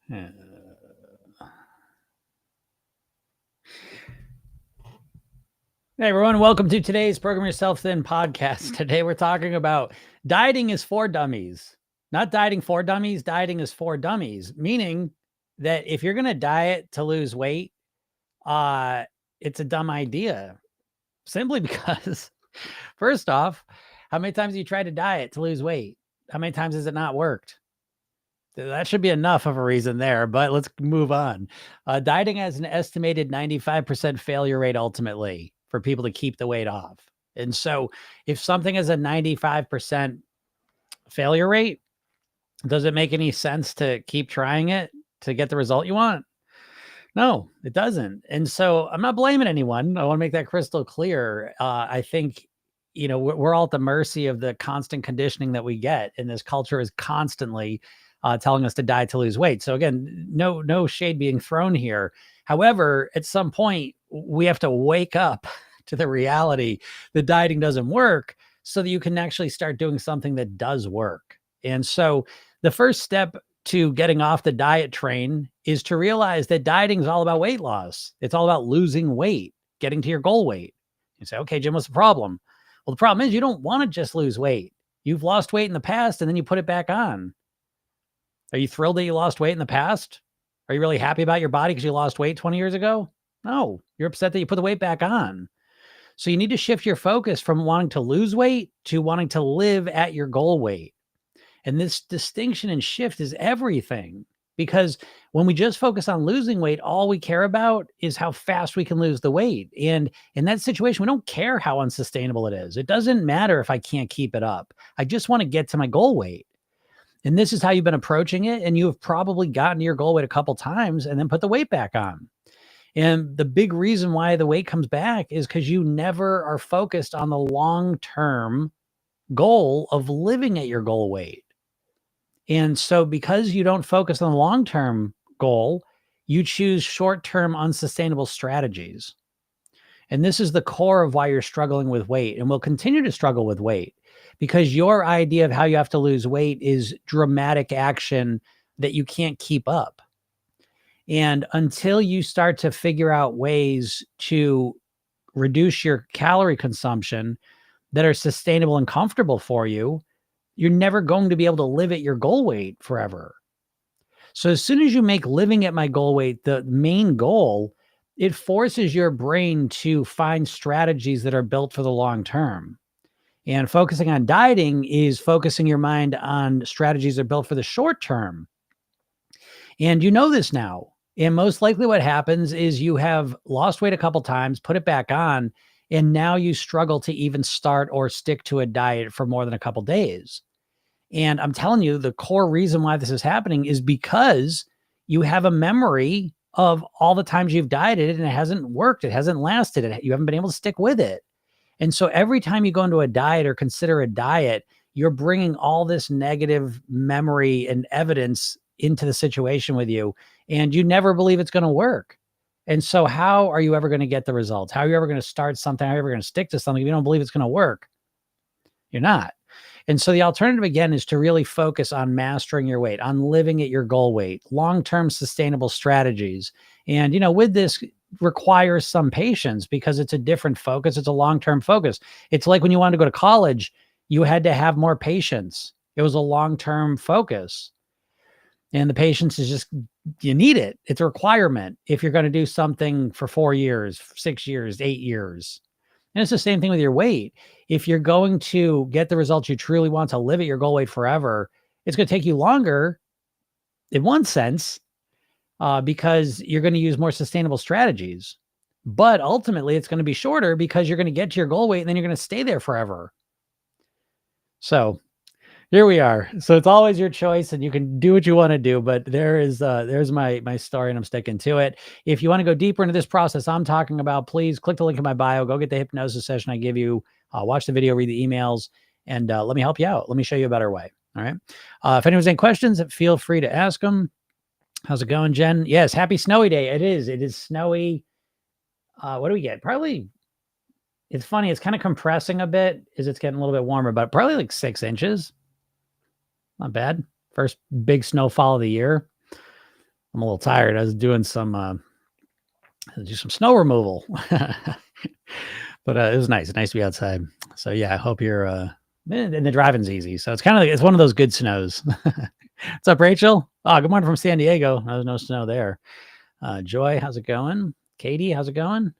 Hey everyone, welcome to today's Program Yourself Thin podcast. Today we're talking about dieting is for dummies. Not dieting for dummies, dieting is for dummies, meaning that if you're going to diet to lose weight, it's a dumb idea. Simply because, first off, how many times have you tried to diet to lose weight? How many times has it not worked? That should be enough of a reason there, but let's move on. Dieting has an estimated 95% failure rate ultimately for people to keep the weight off. And so if something has a 95% failure rate, does it make any sense to keep trying it to get the result you want? No, it doesn't. And so I'm not blaming anyone. I want to make that crystal clear. I think, we're all at the mercy of the constant conditioning that we get. And this culture is constantly telling us to diet to lose weight. So again, no shade being thrown here. However, at some point, we have to wake up to the reality that dieting doesn't work so that you can actually start doing something that does work. And so the first step to getting off the diet train is to realize that dieting is all about weight loss. It's all about losing weight, getting to your goal weight. You say, okay, Jim, what's the problem? Well, the problem is you don't want to just lose weight. You've lost weight in the past and then you put it back on. Are you thrilled that you lost weight in the past? Are you really happy about your body because you lost weight 20 years ago? No, you're upset that you put the weight back on. So you need to shift your focus from wanting to lose weight to wanting to live at your goal weight. And this distinction and shift is everything, because when we just focus on losing weight, all we care about is how fast we can lose the weight. And in that situation, we don't care how unsustainable it is. It doesn't matter if I can't keep it up. I just want to get to my goal weight. And this is how you've been approaching it. And you have probably gotten to your goal weight a couple times and then put the weight back on. And the big reason why the weight comes back is because you never are focused on the long-term goal of living at your goal weight. And so because you don't focus on the long-term goal, you choose short-term unsustainable strategies. And this is the core of why you're struggling with weight and will continue to struggle with weight, because your idea of how you have to lose weight is dramatic action that you can't keep up. And until you start to figure out ways to reduce your calorie consumption that are sustainable and comfortable for you, you're never going to be able to live at your goal weight forever. So as soon as you make living at my goal weight the main goal, it forces your brain to find strategies that are built for the long term. And focusing on dieting is focusing your mind on strategies that are built for the short term. And you know this now. And most likely what happens is you have lost weight a couple times, put it back on, and now you struggle to even start or stick to a diet for more than a couple days. And I'm telling you, the core reason why this is happening is because you have a memory of all the times you've dieted and it hasn't worked. It hasn't lasted. You haven't been able to stick with it. And so every time you go into a diet or consider a diet, you're bringing all this negative memory and evidence into the situation with you, and you never believe it's going to work. And so how are you ever going to get the results? How are you ever going to start something? How are you ever going to stick to something if you don't believe it's going to work? You're not. And so the alternative, again, is to really focus on mastering your weight, on living at your goal weight, long-term sustainable strategies. And, with this requires some patience because it's a different focus. It's a long-term focus. It's like when you wanted to go to college, you had to have more patience. It was a long-term focus. And the patience is just, you need it. It's a requirement if you're going to do something for 4 years, 6 years, 8 years. And it's the same thing with your weight. If you're going to get the results you truly want to live at your goal weight forever, it's going to take you longer in one sense, because you're going to use more sustainable strategies. But ultimately, it's going to be shorter because you're going to get to your goal weight and then you're going to stay there forever. So here we are. So it's always your choice and you can do what you want to do, but there's my story and I'm sticking to it. If you want to go deeper into this process I'm talking about, please click the link in my bio, go get the hypnosis session I give you, watch the video, read the emails, and let me help you out. Let me show you a better way. All right. If anyone's any questions, feel free to ask them. How's it going, Jen? Yes. Happy snowy day. It is snowy. What do we get? Probably, it's funny. It's kind of compressing a bit as it's getting a little bit warmer, but probably like 6 inches. Not bad. First big snowfall of the year. I'm a little tired. I was doing some snow removal, but it was nice. Nice to be outside. So yeah, I hope you're. And the driving's easy, so it's kind of it's one of those good snows. What's up, Rachel? Oh, good morning from San Diego. There's no snow there. Joy, how's it going? Katie, how's it going?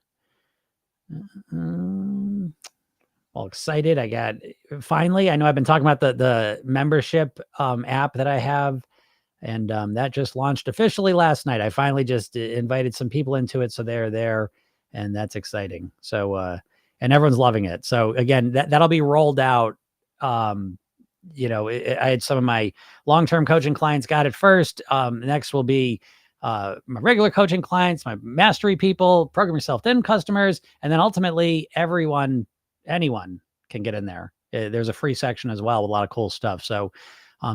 All excited. I got finally. I know I've been talking about the membership app that I have. And that just launched officially last night. I finally just invited some people into it, so they're there, and that's exciting. So, and everyone's loving it. So again, that'll be rolled out. I had some of my long-term coaching clients got it first. Next will be my regular coaching clients, my mastery people, program yourself thin customers, and then ultimately anyone can get in there. There's a free section as well with a lot of cool stuff. So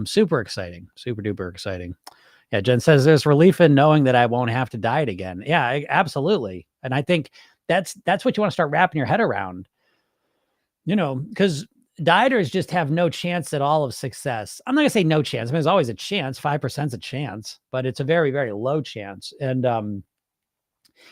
super exciting, super duper exciting. Yeah. Jen says there's relief in knowing that I won't have to diet again. Yeah, absolutely. And I think that's what you want to start wrapping your head around, because dieters just have no chance at all of success. I'm not gonna say no chance. I mean, there's always a chance. 5% is a chance, but it's a very, very low chance. And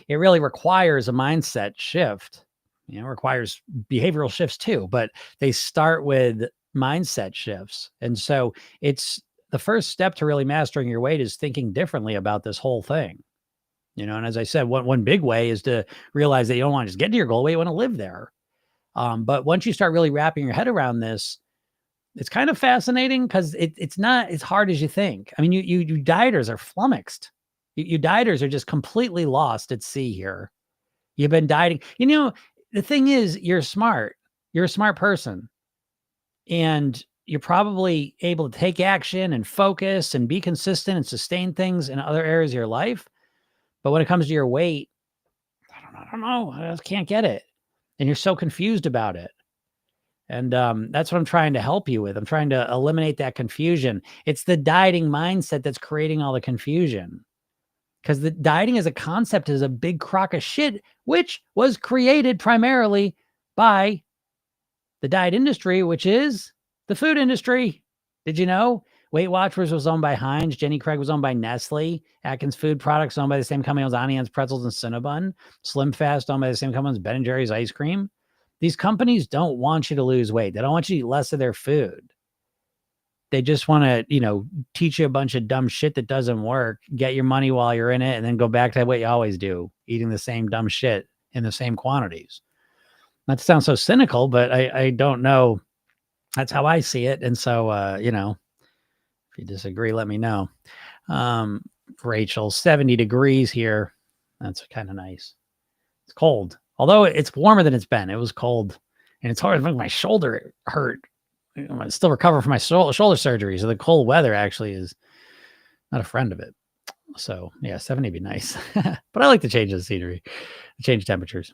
it really requires a mindset shift. Requires behavioral shifts too, but they start with mindset shifts. And so it's the first step to really mastering your weight is thinking differently about this whole thing. And as I said, one big way is to realize that you don't want to just get to your goal weight, you want to live there. But once you start really wrapping your head around this, it's kind of fascinating because it's not as hard as you think. I mean, you dieters are flummoxed. You dieters are just completely lost at sea here. You've been dieting. The thing is, you're smart. You're a smart person. And you're probably able to take action and focus and be consistent and sustain things in other areas of your life. But when it comes to your weight, I don't know. I just can't get it. And you're so confused about it. And that's what I'm trying to help you with. I'm trying to eliminate that confusion. It's the dieting mindset that's creating all the confusion. Because the dieting as a concept is a big crock of shit, which was created primarily by the diet industry, which is the food industry. Did you know? Weight Watchers was owned by Heinz. Jenny Craig was owned by Nestle. Atkins Food Products owned by the same company as Onions, Pretzels, and Cinnabon. Slim Fast owned by the same company as Ben & Jerry's Ice Cream. These companies don't want you to lose weight. They don't want you to eat less of their food. They just want to, teach you a bunch of dumb shit that doesn't work, get your money while you're in it, and then go back to what you always do, eating the same dumb shit in the same quantities. Not to sound so cynical, but I don't know. That's how I see it. And so, if you disagree, let me know. Rachel, 70 degrees here. That's kind of nice. It's cold. Although it's warmer than it's been. It was cold. And it's hard. My shoulder hurt. I'm still recovering from my shoulder surgery. So the cold weather actually is not a friend of it. So yeah, 70 would be nice. But I like the change of the scenery, change temperatures.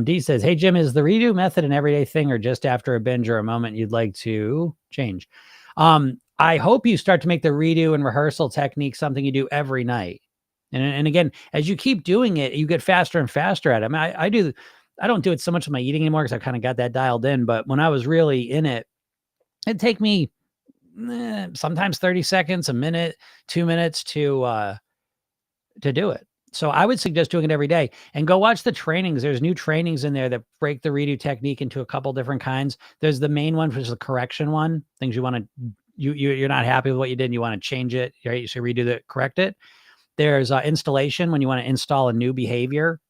D says, hey, Jim, is the redo method an everyday thing or just after a binge or a moment you'd like to change? I hope you start to make the redo and rehearsal technique something you do every night. And again, as you keep doing it, you get faster and faster at it. I mean, I don't do it so much with my eating anymore because I kind of got that dialed in. But when I was really in it, it'd take me sometimes 30 seconds, a minute, 2 minutes to do it. So I would suggest doing it every day and go watch the trainings. There's new trainings in there that break the redo technique into a couple different kinds. There's the main one, which is the correction one, things you want to, you're not happy with what you did and you want to change it, right? So redo the, correct it. There's installation when you want to install a new behavior,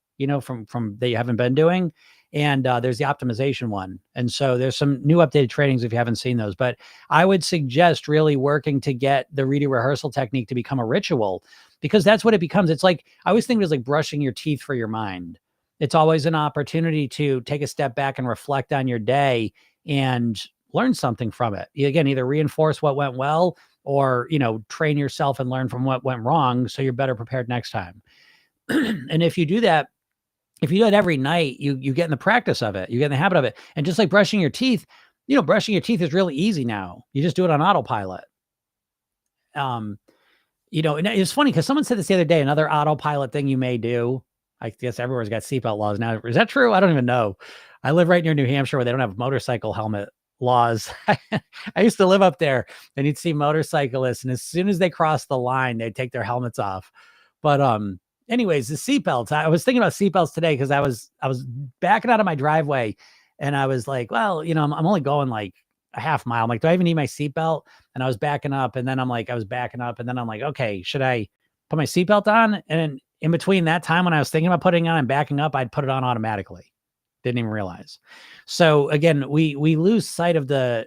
from that you haven't been doing. And there's the optimization one. And so there's some new updated trainings if you haven't seen those. But I would suggest really working to get the redo rehearsal technique to become a ritual, because that's what it becomes. It's like, I always think it was like brushing your teeth for your mind. It's always an opportunity to take a step back and reflect on your day and learn something from it. Again, either reinforce what went well or, train yourself and learn from what went wrong so you're better prepared next time. And if you do that every night, you get in the practice of it. You get in the habit of it. And just like brushing your teeth, brushing your teeth is really easy now. You just do it on autopilot. And it's funny because someone said this the other day, another autopilot thing you may do. I guess everywhere's got seatbelt laws now. Is that true? I don't even know. I live right near New Hampshire where they don't have motorcycle helmet laws. I used to live up there and you'd see motorcyclists. And as soon as they cross the line, they'd take their helmets off. But anyways, the seatbelts. I was thinking about seatbelts today because I was backing out of my driveway, and I was like, well, I'm only going like a half mile. I'm like, do I even need my seatbelt? And I was backing up, and then I'm like, okay, should I put my seatbelt on? And then in between that time when I was thinking about putting it on and backing up, I'd put it on automatically. Didn't even realize. So again, we lose sight of the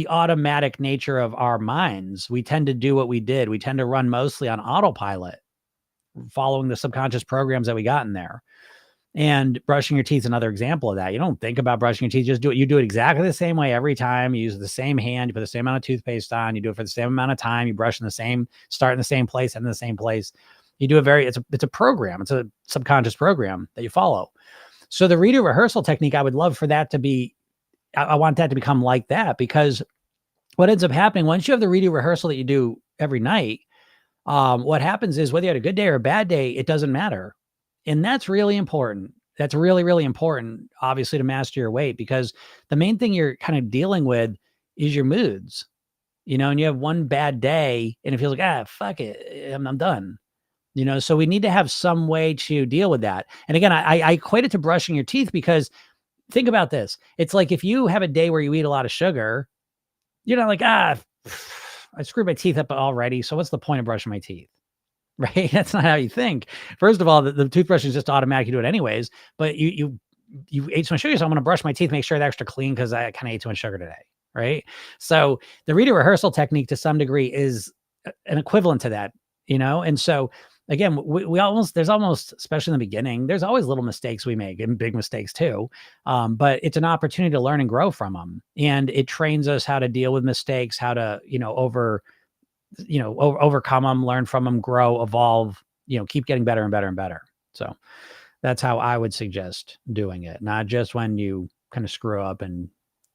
automatic nature of our minds. We tend to do what we did. We tend to run mostly on autopilot, following the subconscious programs that we got in there. And brushing your teeth is another example of that. You don't think about brushing your teeth, just do it. You do it exactly the same way every time. You use the same hand, you put the same amount of toothpaste on, you do it for the same amount of time, you brush in the same, start in the same place, end in the same place. You do it's a program. It's a subconscious program that you follow. So the redo rehearsal technique, I would love for that to be, I want that to become like that, because what ends up happening once you have the redo rehearsal that you do every night, what happens is whether you had a good day or a bad day, it doesn't matter. And that's really important. That's really, really important, obviously, to master your weight, because the main thing you're kind of dealing with is your moods, and you have one bad day and it feels like, fuck it, I'm done. So we need to have some way to deal with that. And again, I equate it to brushing your teeth, because think about this. It's like if you have a day where you eat a lot of sugar, you're not like, I screwed my teeth up already, so what's the point of brushing my teeth? Right? That's not how you think. First of all, the toothbrush is just automatic. You do it anyways, but you ate so much sugar, so I'm going to brush my teeth, make sure they're extra clean because I kind of ate too much sugar today. Right? So the redo rehearsal technique to some degree is an equivalent to that, And so again, there's almost, especially in the beginning, there's always little mistakes we make, and big mistakes too. But it's an opportunity to learn and grow from them. And it trains us how to deal with mistakes, how to, overcome them, learn from them, grow, evolve, keep getting better and better and better. So that's how I would suggest doing it. Not just when you kind of screw up, and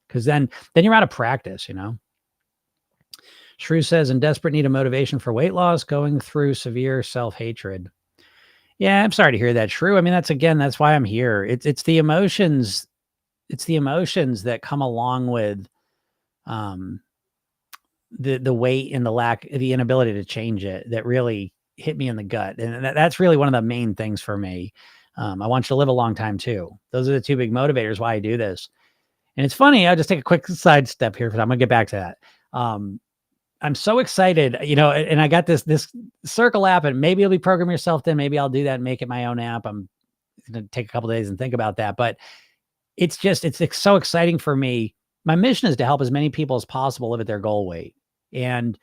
because then you're out of practice, Shrew says, in desperate need of motivation for weight loss, going through severe self-hatred. Yeah, I'm sorry to hear that, Shrew. I mean, that's why I'm here. It's the emotions. It's the emotions that come along with the weight and the inability to change it that really hit me in the gut. And that's really one of the main things for me. I want you to live a long time too. Those are the two big motivators why I do this. And it's funny, I'll just take a quick side step here because I'm gonna get back to that. I'm so excited, and I got this Circle app, and maybe it'll be Program Yourself then. Maybe I'll do that and make it my own app. I'm gonna take a couple of days and think about that. But it's so exciting for me. My mission is to help as many people as possible live at their goal weight. And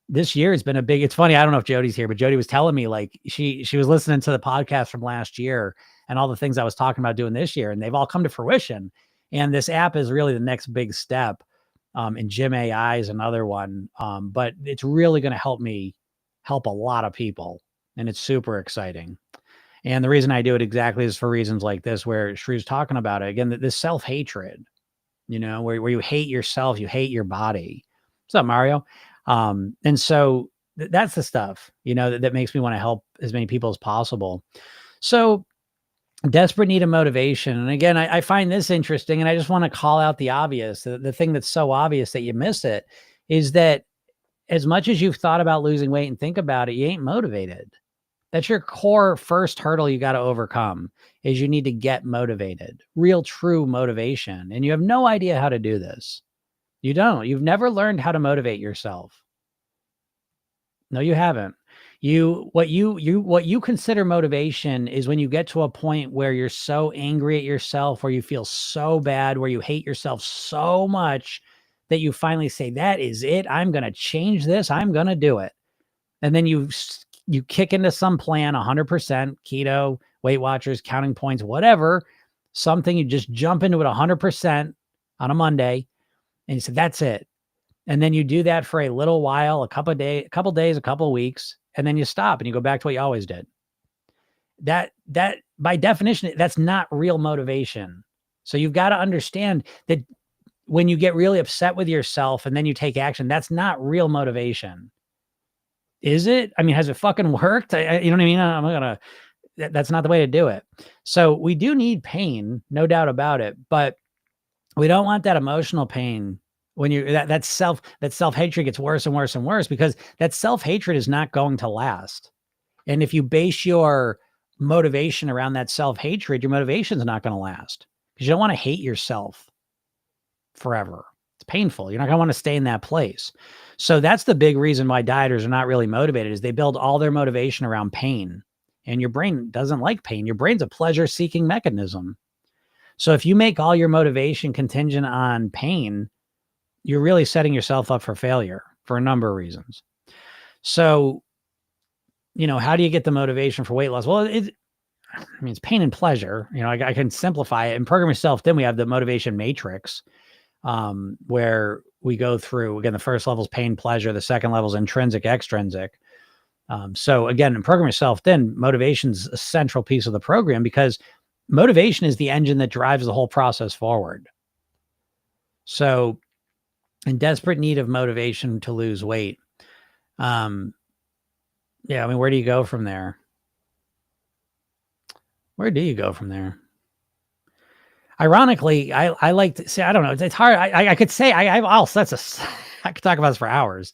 this year has been it's funny. I don't know if Jody's here, but Jody was telling me like she was listening to the podcast from last year and all the things I was talking about doing this year, and they've all come to fruition. And this app is really the next big step. And Gym AI is another one. But it's really going to help me help a lot of people. And it's super exciting. And the reason I do it exactly is for reasons like this, where Shrew's talking about it. Again, this self-hatred, where you hate yourself, you hate your body. What's up, Mario? And so that's the stuff, that makes me want to help as many people as possible. So desperate need of motivation. And again, I find this interesting, and I just want to call out the obvious. The thing that's so obvious that you miss it is that as much as you've thought about losing weight and think about it, you ain't motivated. That's your core first hurdle you got to overcome, is you need to get motivated, real, true motivation. And you have no idea how to do this. You don't. You've never learned how to motivate yourself. No, you haven't. What you consider motivation is when you get to a point where you're so angry at yourself, where you feel so bad, where you hate yourself so much that you finally say, that is it. I'm going to change this. I'm going to do it. And then you kick into some plan, 100% keto, Weight Watchers, counting points, whatever, something, you just jump into it 100% on a Monday. And you said, that's it. And then you do that for a little while, a couple days, a couple of weeks, and then you stop and you go back to what you always did. That by definition, that's not real motivation. So you've got to understand that when you get really upset with yourself and then you take action, that's not real motivation. Is it? I mean, has it fucking worked? You know what I mean? That's not the way to do it. So we do need pain, no doubt about it, but we don't want that emotional pain. When that self-hatred gets worse and worse and worse, because that self-hatred is not going to last. And if you base your motivation around that self-hatred, your motivation is not going to last because you don't want to hate yourself forever. It's painful. You're not going to want to stay in that place. So that's the big reason why dieters are not really motivated is they build all their motivation around pain. And your brain doesn't like pain. Your brain's a pleasure-seeking mechanism. So if you make all your motivation contingent on pain, you're really setting yourself up for failure for a number of reasons. So, how do you get the motivation for weight loss? Well, it's pain and pleasure. I can simplify it. In Program Yourself, then we have the motivation matrix, where we go through, again, the first level is pain, pleasure. The second level is intrinsic, extrinsic. So again, in Program Yourself, then motivation's a central piece of the program because motivation is the engine that drives the whole process forward. So in desperate need of motivation to lose weight. Where do you go from there? Where do you go from there? Ironically, I like to say, I don't know. It's hard. I could say I could talk about this for hours,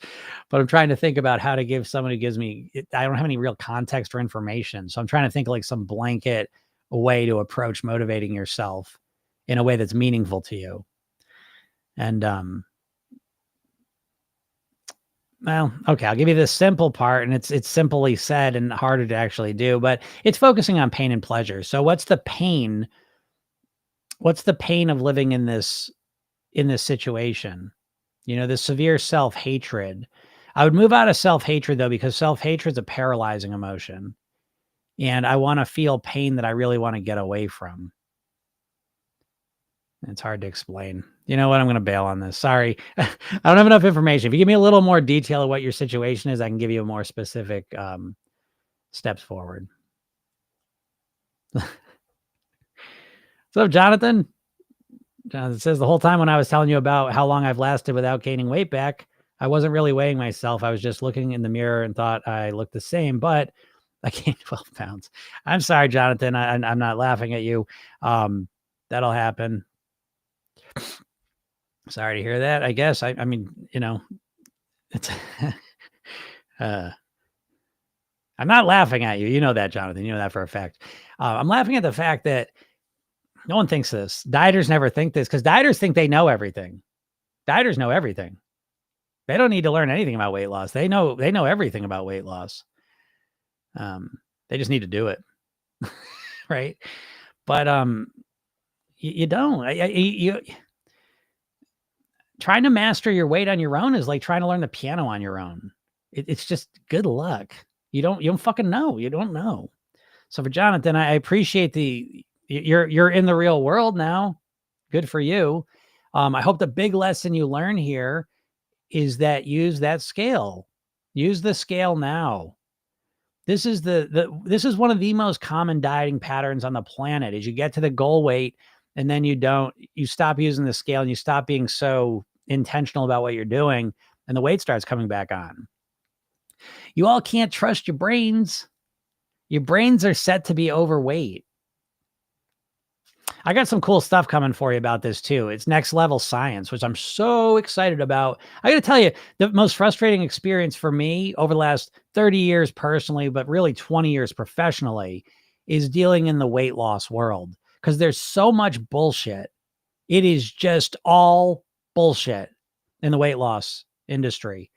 but I'm trying to think about how to give someone who gives me, I don't have any real context or information. So I'm trying to think like some blanket way to approach motivating yourself in a way that's meaningful to you. And, well, okay, I'll give you the simple part, and it's simply said and harder to actually do, but it's focusing on pain and pleasure. So what's the pain? What's the pain of living in this situation? This severe self-hatred. I would move out of self-hatred though, because self-hatred is a paralyzing emotion. And I want to feel pain that I really want to get away from. It's hard to explain. You know what? I'm going to bail on this. Sorry. I don't have enough information. If you give me a little more detail of what your situation is, I can give you a more specific steps forward. So, Jonathan says the whole time when I was telling you about how long I've lasted without gaining weight back, I wasn't really weighing myself. I was just looking in the mirror and thought I looked the same, but I gained 12 pounds. I'm sorry, Jonathan. I'm not laughing at you. That'll happen. Sorry to hear that. I guess I mean, it's, I'm not laughing at you. You know that, Jonathan. You know that for a fact. I'm laughing at the fact that no one thinks this. Dieters never think this because dieters think they know everything. Dieters know everything. They don't need to learn anything about weight loss. They know everything about weight loss. They just need to do it. Right. But, you don't, you trying to master your weight on your own is like trying to learn the piano on your own. It's just good luck. You don't fucking know. You don't know. So for Jonathan, I appreciate you're in the real world now. Good for you. I hope the big lesson you learn here is that use that scale. Use the scale now. This is this is one of the most common dieting patterns on the planet is you get to the goal weight and then you stop using the scale and you stop being so intentional about what you're doing and the weight starts coming back on. You all can't trust your brains. Your brains are set to be overweight. I got some cool stuff coming for you about this too. It's next level science, which I'm so excited about. I got to tell you, the most frustrating experience for me over the last 30 years personally, but really 20 years professionally, is dealing in the weight loss world because there's so much bullshit. It is just all bullshit in the weight loss industry.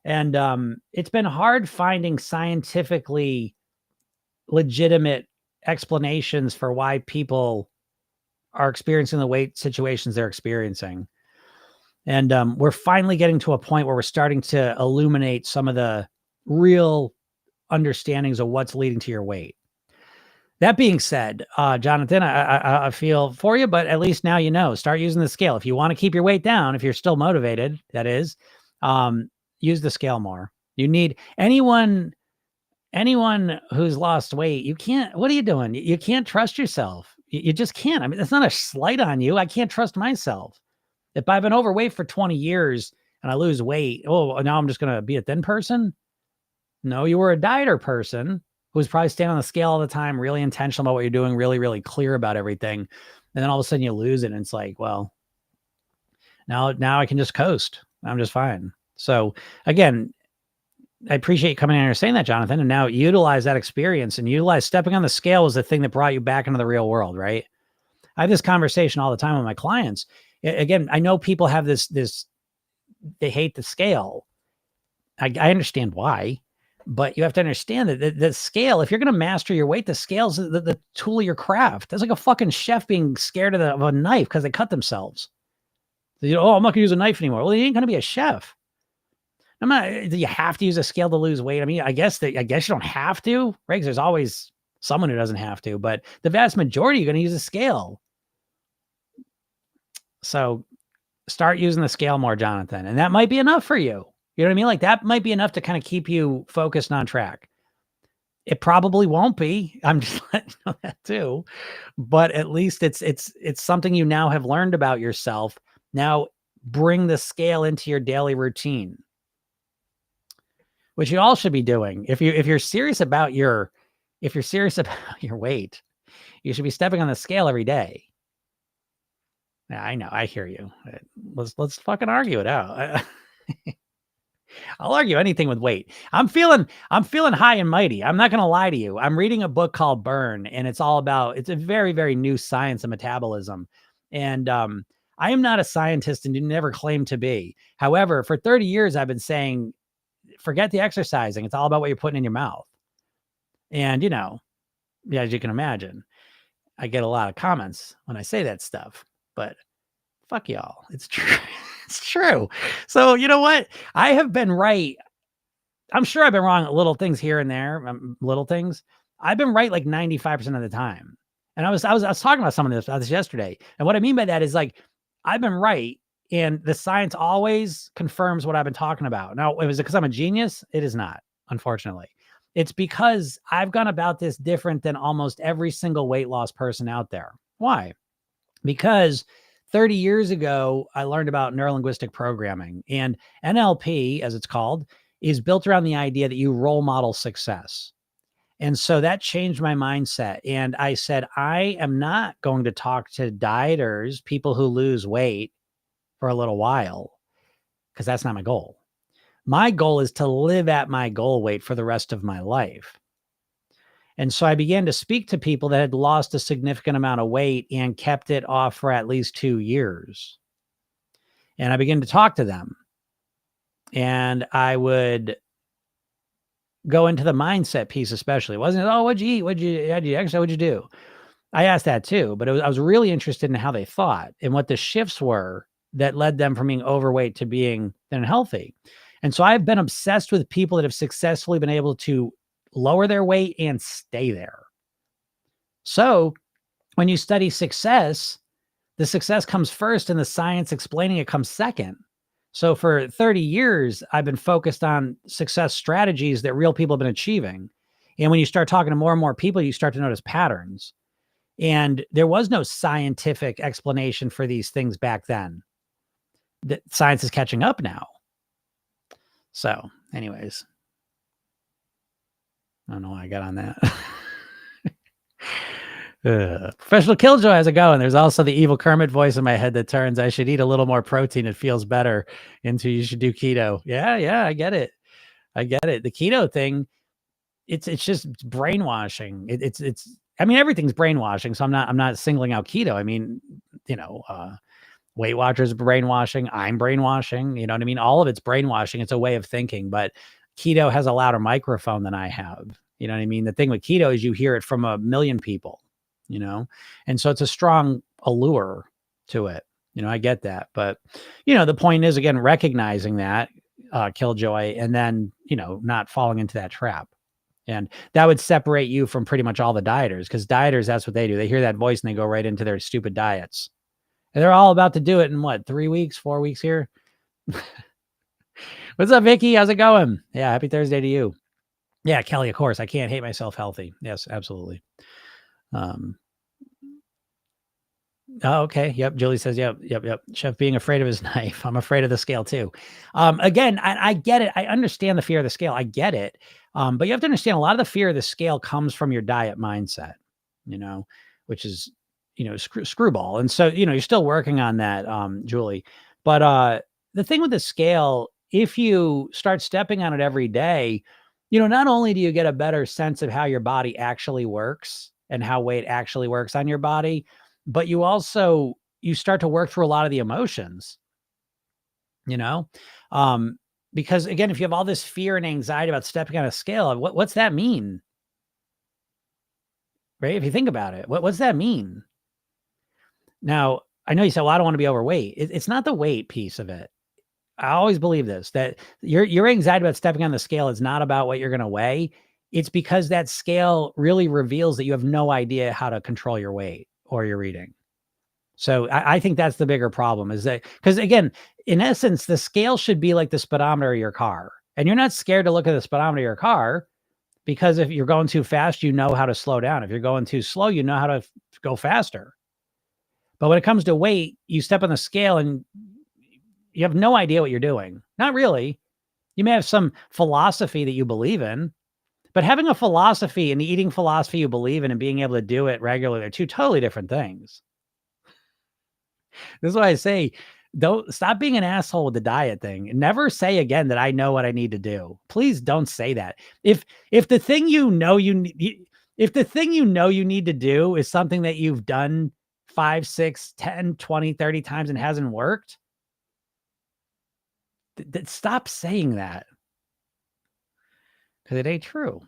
And it's been hard finding scientifically legitimate explanations for why people are experiencing the weight situations they're experiencing. And we're finally getting to a point where we're starting to illuminate some of the real understandings of what's leading to your weight. That being said, Jonathan, I feel for you, but at least now you know, start using the scale. If you want to keep your weight down, if you're still motivated, that is, use the scale more. You need anyone who's lost weight. You can't, what are you doing? You can't trust yourself. You just can't. I mean, that's not a slight on you. I can't trust myself. If I've been overweight for 20 years and I lose weight, oh, now I'm just going to be a thin person. No, you were a dieter person who's probably standing on the scale all the time, really intentional about what you're doing, really, really clear about everything. And then all of a sudden you lose it. And it's like, well, now I can just coast. I'm just fine. So again, I appreciate you coming in here and saying that, Jonathan, and now utilize that experience and utilize stepping on the scale was the thing that brought you back into the real world, right? I have this conversation all the time with my clients. Again, I know people have this they hate the scale. I understand why, but you have to understand that the scale, if you're going to master your weight, the scale's the tool of your craft. That's like a fucking chef being scared of a knife because they cut themselves. Oh, I'm not gonna use a knife anymore. Well, you ain't gonna be a chef. I'm not. Do you have to use a scale to lose weight? I mean, I guess you don't have to, right? Because there's always someone who doesn't have to, but the vast majority are going to use a scale. So start using the scale more, Jonathan, and that might be enough for you. You know what I mean? Like that might be enough to kind of keep you focused and on track. It probably won't be. I'm just letting you know that too, but at least it's something you now have learned about yourself. Now bring the scale into your daily routine, which you all should be doing. If you're serious about your weight, you should be stepping on the scale every day. Yeah, I know. I hear you. Let's fucking argue it out. I'll argue anything with weight. I'm feeling high and mighty. I'm not going to lie to you. I'm reading a book called Burn, and it's a very, very new science of metabolism. And I am not a scientist and never claimed to be. However, for 30 years, I've been saying, forget the exercising. It's all about what you're putting in your mouth. And, yeah, as you can imagine, I get a lot of comments when I say that stuff, but fuck y'all. It's true. It's true. So you know what? I have been right. I'm sure I've been wrong. Little things here and there, little things. I've been right like 95% of the time. And I was talking about some of this yesterday. And what I mean by that is like, I've been right. And the science always confirms what I've been talking about. Now, is it because I'm a genius? It is not, unfortunately. It's because I've gone about this different than almost every single weight loss person out there. Why? Because 30 years ago, I learned about neurolinguistic programming, and NLP, as it's called, is built around the idea that you role model success. And so that changed my mindset. And I said, I am not going to talk to dieters, people who lose weight for a little while, because that's not my goal. My goal is to live at my goal weight for the rest of my life. And so I began to speak to people that had lost a significant amount of weight and kept it off for at least 2 years. And I began to talk to them. And I would go into the mindset piece, especially. It wasn't, oh, what'd you eat? How'd you exercise? What'd you do? I asked that too, but I was really interested in how they thought and what the shifts were that led them from being overweight to being unhealthy. And so I've been obsessed with people that have successfully been able to lower their weight and stay there. So when you study success, the success comes first and the science explaining it comes second. So for 30 years, I've been focused on success strategies that real people have been achieving. And when you start talking to more and more people, you start to notice patterns. And there was no scientific explanation for these things back then. That science is catching up now. So anyways, I don't know why I got on that. Professional Killjoy, how's it going? There's also the evil Kermit voice in my head that turns, I should eat a little more protein. It feels better, into you should do keto. Yeah, I get it. The keto thing, it's just brainwashing. It's I mean, everything's brainwashing. So I'm not singling out keto. I mean, Weight Watchers brainwashing. I'm brainwashing. You know what I mean? All of it's brainwashing. It's a way of thinking, but keto has a louder microphone than I have. You know what I mean? The thing with keto is you hear it from a million people, and so it's a strong allure to it. I get that, but the point is, again, recognizing that Killjoy, and then, not falling into that trap. And that would separate you from pretty much all the dieters, because dieters, that's what they do. They hear that voice and they go right into their stupid diets. And they're all about to do it in what, 3 weeks, 4 weeks here? What's up, Vicky? How's it going? Yeah, happy Thursday to you. Yeah, Kelly, of course. I can't hate myself healthy. Yes, absolutely. Oh, okay. Yep. Julie says, yep. Chef being afraid of his knife. I'm afraid of the scale too. Again, I get it. I understand the fear of the scale. I get it. But you have to understand, a lot of the fear of the scale comes from your diet mindset, which is, screwball. And so, you're still working on that, Julie. But the thing with the scale, if you start stepping on it every day, not only do you get a better sense of how your body actually works and how weight actually works on your body, but you start to work through a lot of the emotions, you know? Um, because again, if you have all this fear and anxiety about stepping on a scale, what's that mean? Right? If you think about it, what's that mean? Now, I know you said, well, I don't want to be overweight. It's not the weight piece of it. I always believe this, that your anxiety about stepping on the scale is not about what you're going to weigh. It's because that scale really reveals that you have no idea how to control your weight or your eating. So I think that's the bigger problem, is that, because again, in essence, the scale should be like the speedometer of your car. And you're not scared to look at the speedometer of your car, because if you're going too fast, you know how to slow down. If you're going too slow, you know how to go faster. But when it comes to weight, you step on the scale and you have no idea what you're doing. Not really. You may have some philosophy that you believe in, but having a philosophy and the eating philosophy you believe in and being able to do it regularly are two totally different things. This is why I say, don't stop being an asshole with the diet thing. Never say again that I know what I need to do. Please don't say that. If the thing if the thing you need to do is something that you've done 5, 6, 10, 20, 30 times and hasn't worked, stop saying that, because it ain't true.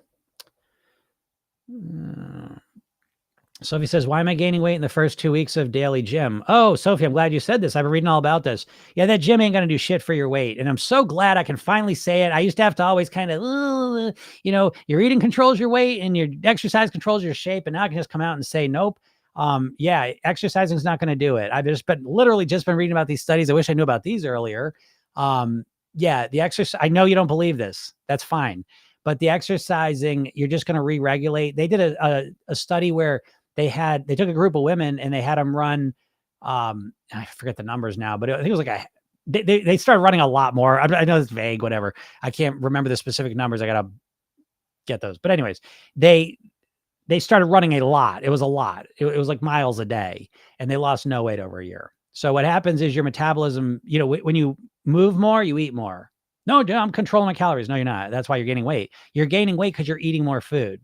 Sophie says, why am I gaining weight in the first 2 weeks of daily gym? Oh, Sophie, I'm glad you said this. I've been reading all about this. Yeah, that gym ain't going to do shit for your weight. And I'm so glad I can finally say it. I used to have to always kind of, your eating controls your weight and your exercise controls your shape. And now I can just come out and say, nope. Yeah, exercising is not going to do it. I've literally just been reading about these studies. I wish I knew about these earlier. Yeah, the exercise, I know you don't believe this. That's fine. But the exercising, you're just going to re-regulate. They did a study where they took a group of women and they had them run, I forget the numbers now, but I think it was like they started running a lot more. I know it's vague, whatever. I can't remember the specific numbers. I got to get those. But anyways, they started running a lot. It was a lot. It was like miles a day, and they lost no weight over a year. So what happens is your metabolism, when you move more, you eat more. No, I'm controlling my calories. No, you're not. That's why you're gaining weight. You're gaining weight because you're eating more food.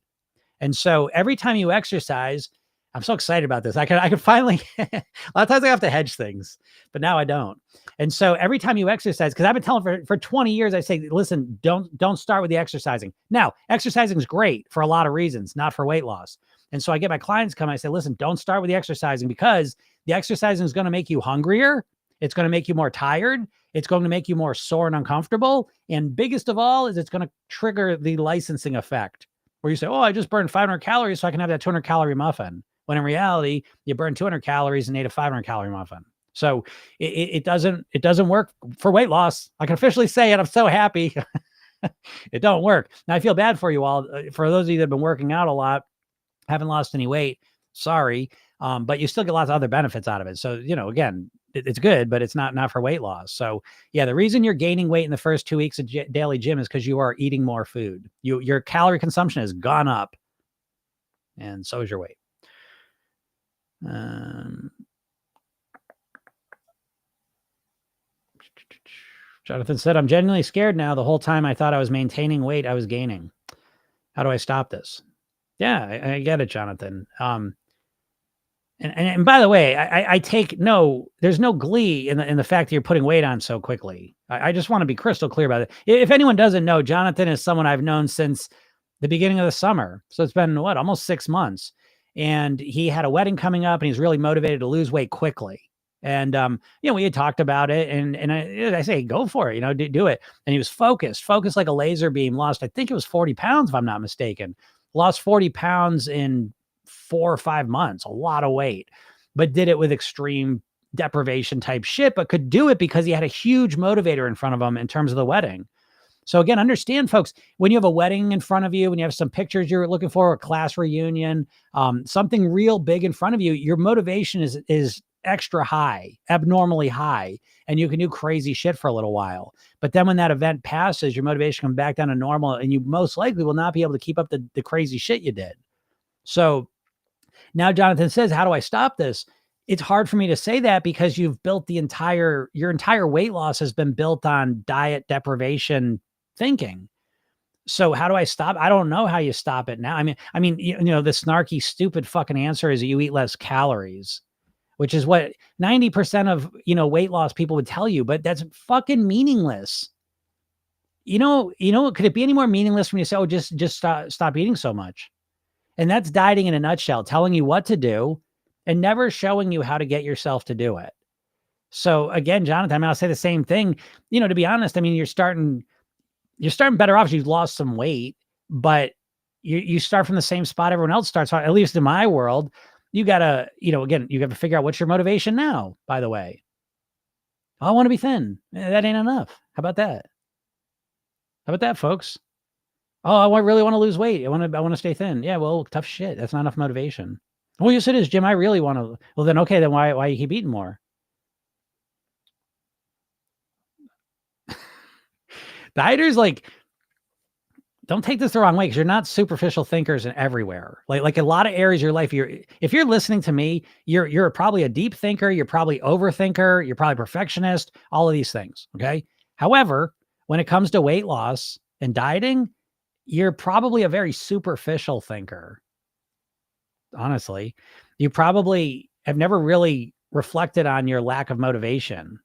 And so every time you exercise, I'm so excited about this. I could finally, a lot of times I have to hedge things, but now I don't. And so every time you exercise, because I've been telling for 20 years, I say, listen, don't start with the exercising. Now, exercising is great for a lot of reasons, not for weight loss. And so I get my clients come, I say, listen, don't start with the exercising, because the exercising is going to make you hungrier. It's going to make you more tired. It's going to make you more sore and uncomfortable. And biggest of all is it's going to trigger the licensing effect, where you say, oh, I just burned 500 calories so I can have that 200 calorie muffin. When in reality, you burned 200 calories and ate a 500 calorie muffin. So it doesn't work for weight loss. I can officially say it. I'm so happy. It don't work. Now I feel bad for you all. For those of you that have been working out a lot, haven't lost any weight, sorry. But you still get lots of other benefits out of it. So, again, it's good, but it's not for weight loss. So yeah, the reason you're gaining weight in the first 2 weeks of daily gym is because you are eating more food. Your calorie consumption has gone up, and so is your weight. Jonathan said, I'm genuinely scared now. The whole time I thought I was maintaining weight, I was gaining. How do I stop this? Yeah, I get it, Jonathan. And by the way, I take there's no glee in the fact that you're putting weight on so quickly. I just want to be crystal clear about it. If anyone doesn't know, Jonathan is someone I've known since the beginning of the summer. So it's been almost 6 months. And he had a wedding coming up and he's really motivated to lose weight quickly. And, we had talked about it, and I say, go for it, do it. And he was focused like a laser beam, lost, I think it was 40 pounds, if I'm not mistaken, lost 40 pounds in 4 or 5 months, a lot of weight, but did it with extreme deprivation type shit, but could do it because he had a huge motivator in front of him in terms of the wedding. So again, understand, folks, when you have a wedding in front of you, when you have some pictures you're looking for, a class reunion, something real big in front of you, your motivation is extra high, abnormally high, and you can do crazy shit for a little while. But then when that event passes, your motivation comes back down to normal, and you most likely will not be able to keep up the crazy shit you did. So now Jonathan says, how do I stop this? it's hard for me to say that because you've built your entire weight loss has been built on diet deprivation thinking. So how do I stop? I don't know how you stop it now. You know, the snarky, stupid fucking answer is you eat less calories, which is what 90% of, you know, weight loss people would tell you, but that's fucking meaningless. Could it be any more meaningless when you say, oh, just stop eating so much? And that's dieting in a nutshell, telling you what to do and never showing you how to get yourself to do it. So again, Jonathan, I'll say the same thing. You know, to be honest, I mean, you're starting better off. You've lost some weight, but you start from the same spot everyone else starts. At least in my world, you gotta, again, you got to figure out what's your motivation now. By the way, I want to be thin. That ain't enough. How about that? How about that, folks? Oh, I really want to lose weight. I want to stay thin. Yeah, well, tough shit. That's not enough motivation. Well, yes, it is, Jim. I really want to. Well, then, okay, then why you keep eating more? Dieters, like, don't take this the wrong way because you're not superficial thinkers in everywhere. Like a lot of areas of your life, if you're listening to me, you're probably a deep thinker. You're probably overthinker. You're probably perfectionist. All of these things. Okay. However, when it comes to weight loss and dieting, you're probably a very superficial thinker. Honestly, you probably have never really reflected on your lack of motivation,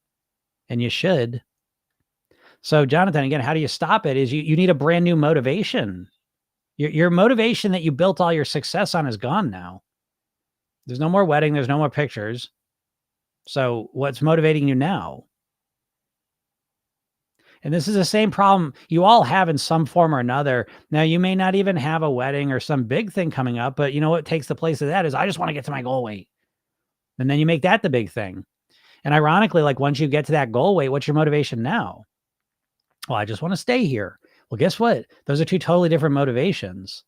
and you should. So, Jonathan, again, how do you stop it? Is you need a brand new motivation. Your motivation that you built all your success on is gone now. There's no more wedding. There's no more pictures. So what's motivating you now? And this is the same problem you all have in some form or another. Now, you may not even have a wedding or some big thing coming up, but you know what takes the place of that is I just want to get to my goal weight. And then you make that the big thing. And ironically, like once you get to that goal weight, what's your motivation now? Well, I just want to stay here. Well, guess what? Those are two totally different motivations.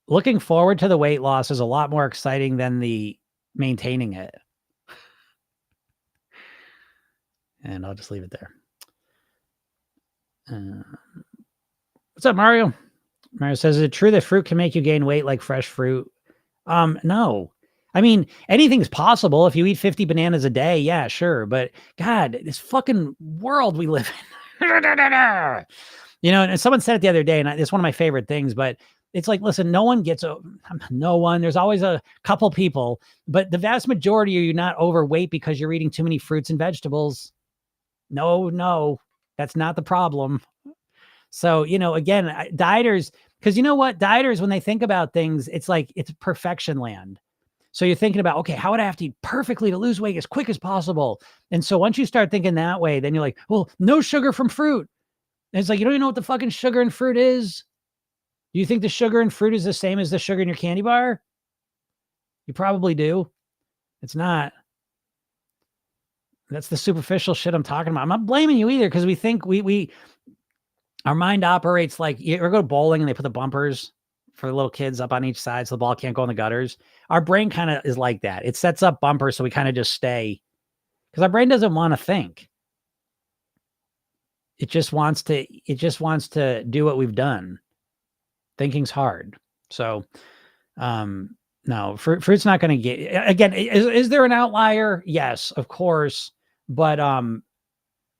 Looking forward to the weight loss is a lot more exciting than the maintaining it. And I'll just leave it there. What's up, Mario? Mario says, is it true that fruit can make you gain weight like fresh fruit? No. I mean, anything's possible. If you eat 50 bananas a day, yeah, sure. But God, this fucking world we live in. And someone said it the other day, and it's one of my favorite things, but it's like, listen, no one. There's always a couple people, but the vast majority of you not overweight because you're eating too many fruits and vegetables. No, that's not the problem. So, again, dieters, because you know what? Dieters, when they think about things, it's like it's perfection land. So you're thinking about, okay, how would I have to eat perfectly to lose weight as quick as possible? And so once you start thinking that way, then you're like, well, no sugar from fruit. And it's like, you don't even know what the fucking sugar in fruit is. Do you think the sugar in fruit is the same as the sugar in your candy bar? You probably do. It's not. That's the superficial shit I'm talking about. I'm not blaming you either, because we think our mind operates like, you ever go to bowling and they put the bumpers for the little kids up on each side so the ball can't go in the gutters? Our brain kind of is like that. It sets up bumpers so we kind of just stay, because our brain doesn't want to think. It just wants to do what we've done. Thinking's hard. So, no, fruit's not going to get, again, is there an outlier? Yes, of course. But,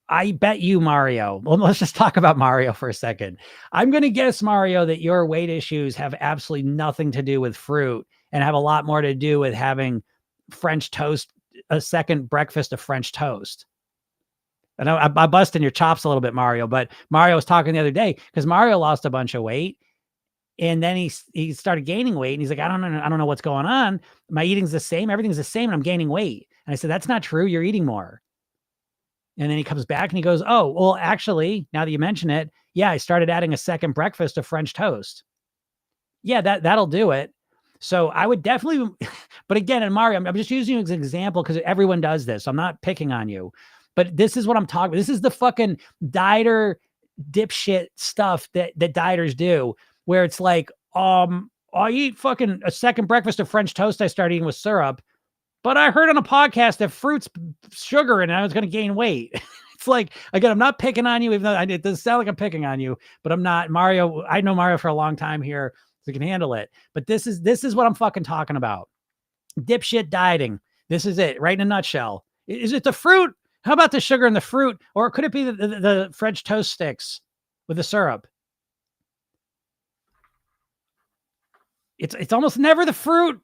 I bet you, Mario, well, let's just talk about Mario for a second. I'm going to guess, Mario, that your weight issues have absolutely nothing to do with fruit and have a lot more to do with having French toast, a second breakfast of French toast. And I'm busting your chops a little bit, Mario, but Mario was talking the other day because Mario lost a bunch of weight. And then he started gaining weight, and he's like, I don't know what's going on. My eating's the same. Everything's the same. And I'm gaining weight. And I said, that's not true. You're eating more. And then he comes back and he goes, oh, well, actually, now that you mention it, yeah, I started adding a second breakfast of French toast. Yeah, that'll do it. So I would definitely, but again, and Mario, I'm just using you as an example because everyone does this. I'm not picking on you, but this is what I'm talking about. This is the fucking dieter dipshit stuff that dieters do, where it's like, I eat fucking a second breakfast of French toast I started eating with syrup, but I heard on a podcast that fruit's sugar and I was going to gain weight. It's like, again, I'm not picking on you, even though it does sound like I'm picking on you, but I'm not. Mario, I know Mario for a long time here, so he can handle it. But this is what I'm fucking talking about. Dipshit dieting. This is it, right in a nutshell. Is it the fruit? How about the sugar in the fruit? Or could it be the French toast sticks with the syrup? It's almost never the fruit.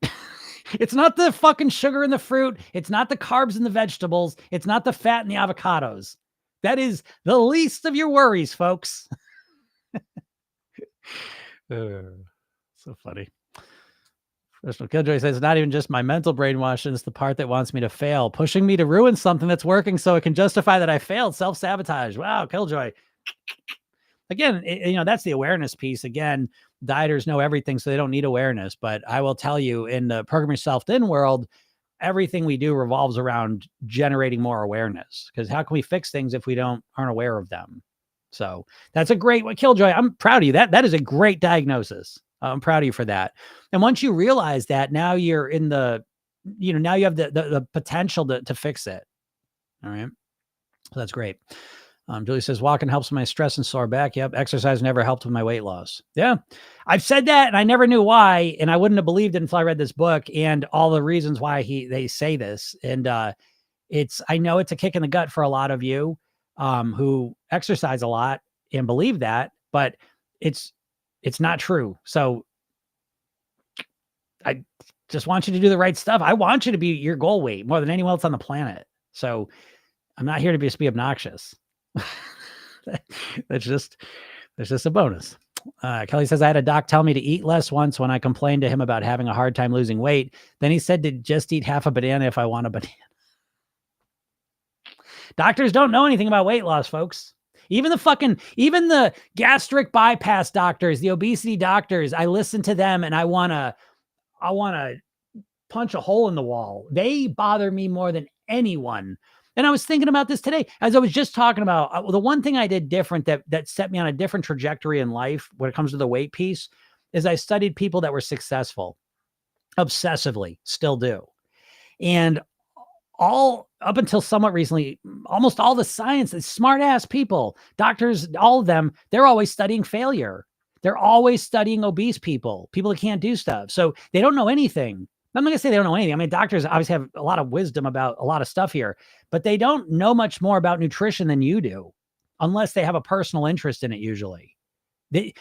It's not the fucking sugar in the fruit. It's not the carbs in the vegetables. It's not the fat in the avocados. That is the least of your worries, folks. So funny. Professional Killjoy says, it's not even just my mental brainwashing, it's the part that wants me to fail, pushing me to ruin something that's working so it can justify that I failed. Self-sabotage. Wow, Killjoy. Again, that's the awareness piece. Again, dieters know everything, so they don't need awareness. But I will tell you, in the Program Yourself Thin world, everything we do revolves around generating more awareness. Because how can we fix things if we aren't aware of them? So that's a great Killjoy. I'm proud of you. That is a great diagnosis. I'm proud of you for that. And once you realize that, now you're in now you have the potential to fix it. All right. So that's great. Julie says, walking helps with my stress and sore back. Yep. Exercise never helped with my weight loss. Yeah. I've said that and I never knew why. And I wouldn't have believed it until I read this book and all the reasons why they say this. And I know it's a kick in the gut for a lot of you who exercise a lot and believe that, but it's not true. So I just want you to do the right stuff. I want you to be your goal weight more than anyone else on the planet. So I'm not here to just be obnoxious. That's just a bonus. Kelly says, I had a doc tell me to eat less once when I complained to him about having a hard time losing weight. Then he said to just eat half a banana if I want a banana. Doctors don't know anything about weight loss, folks. Even the gastric bypass doctors, the obesity doctors, I listen to them and I want to punch a hole in the wall. They bother me more than anyone. And I was thinking about this today, as I was just talking about the one thing I did different that set me on a different trajectory in life when it comes to the weight piece is I studied people that were successful obsessively, still do. And all up until somewhat recently, almost all the science, the smart ass people, doctors, all of them, they're always studying failure. They're always studying obese people that can't do stuff. So they don't know anything. I'm not gonna say they don't know anything. I mean, doctors obviously have a lot of wisdom about a lot of stuff here, but they don't know much more about nutrition than you do, unless they have a personal interest in it. Usually, again,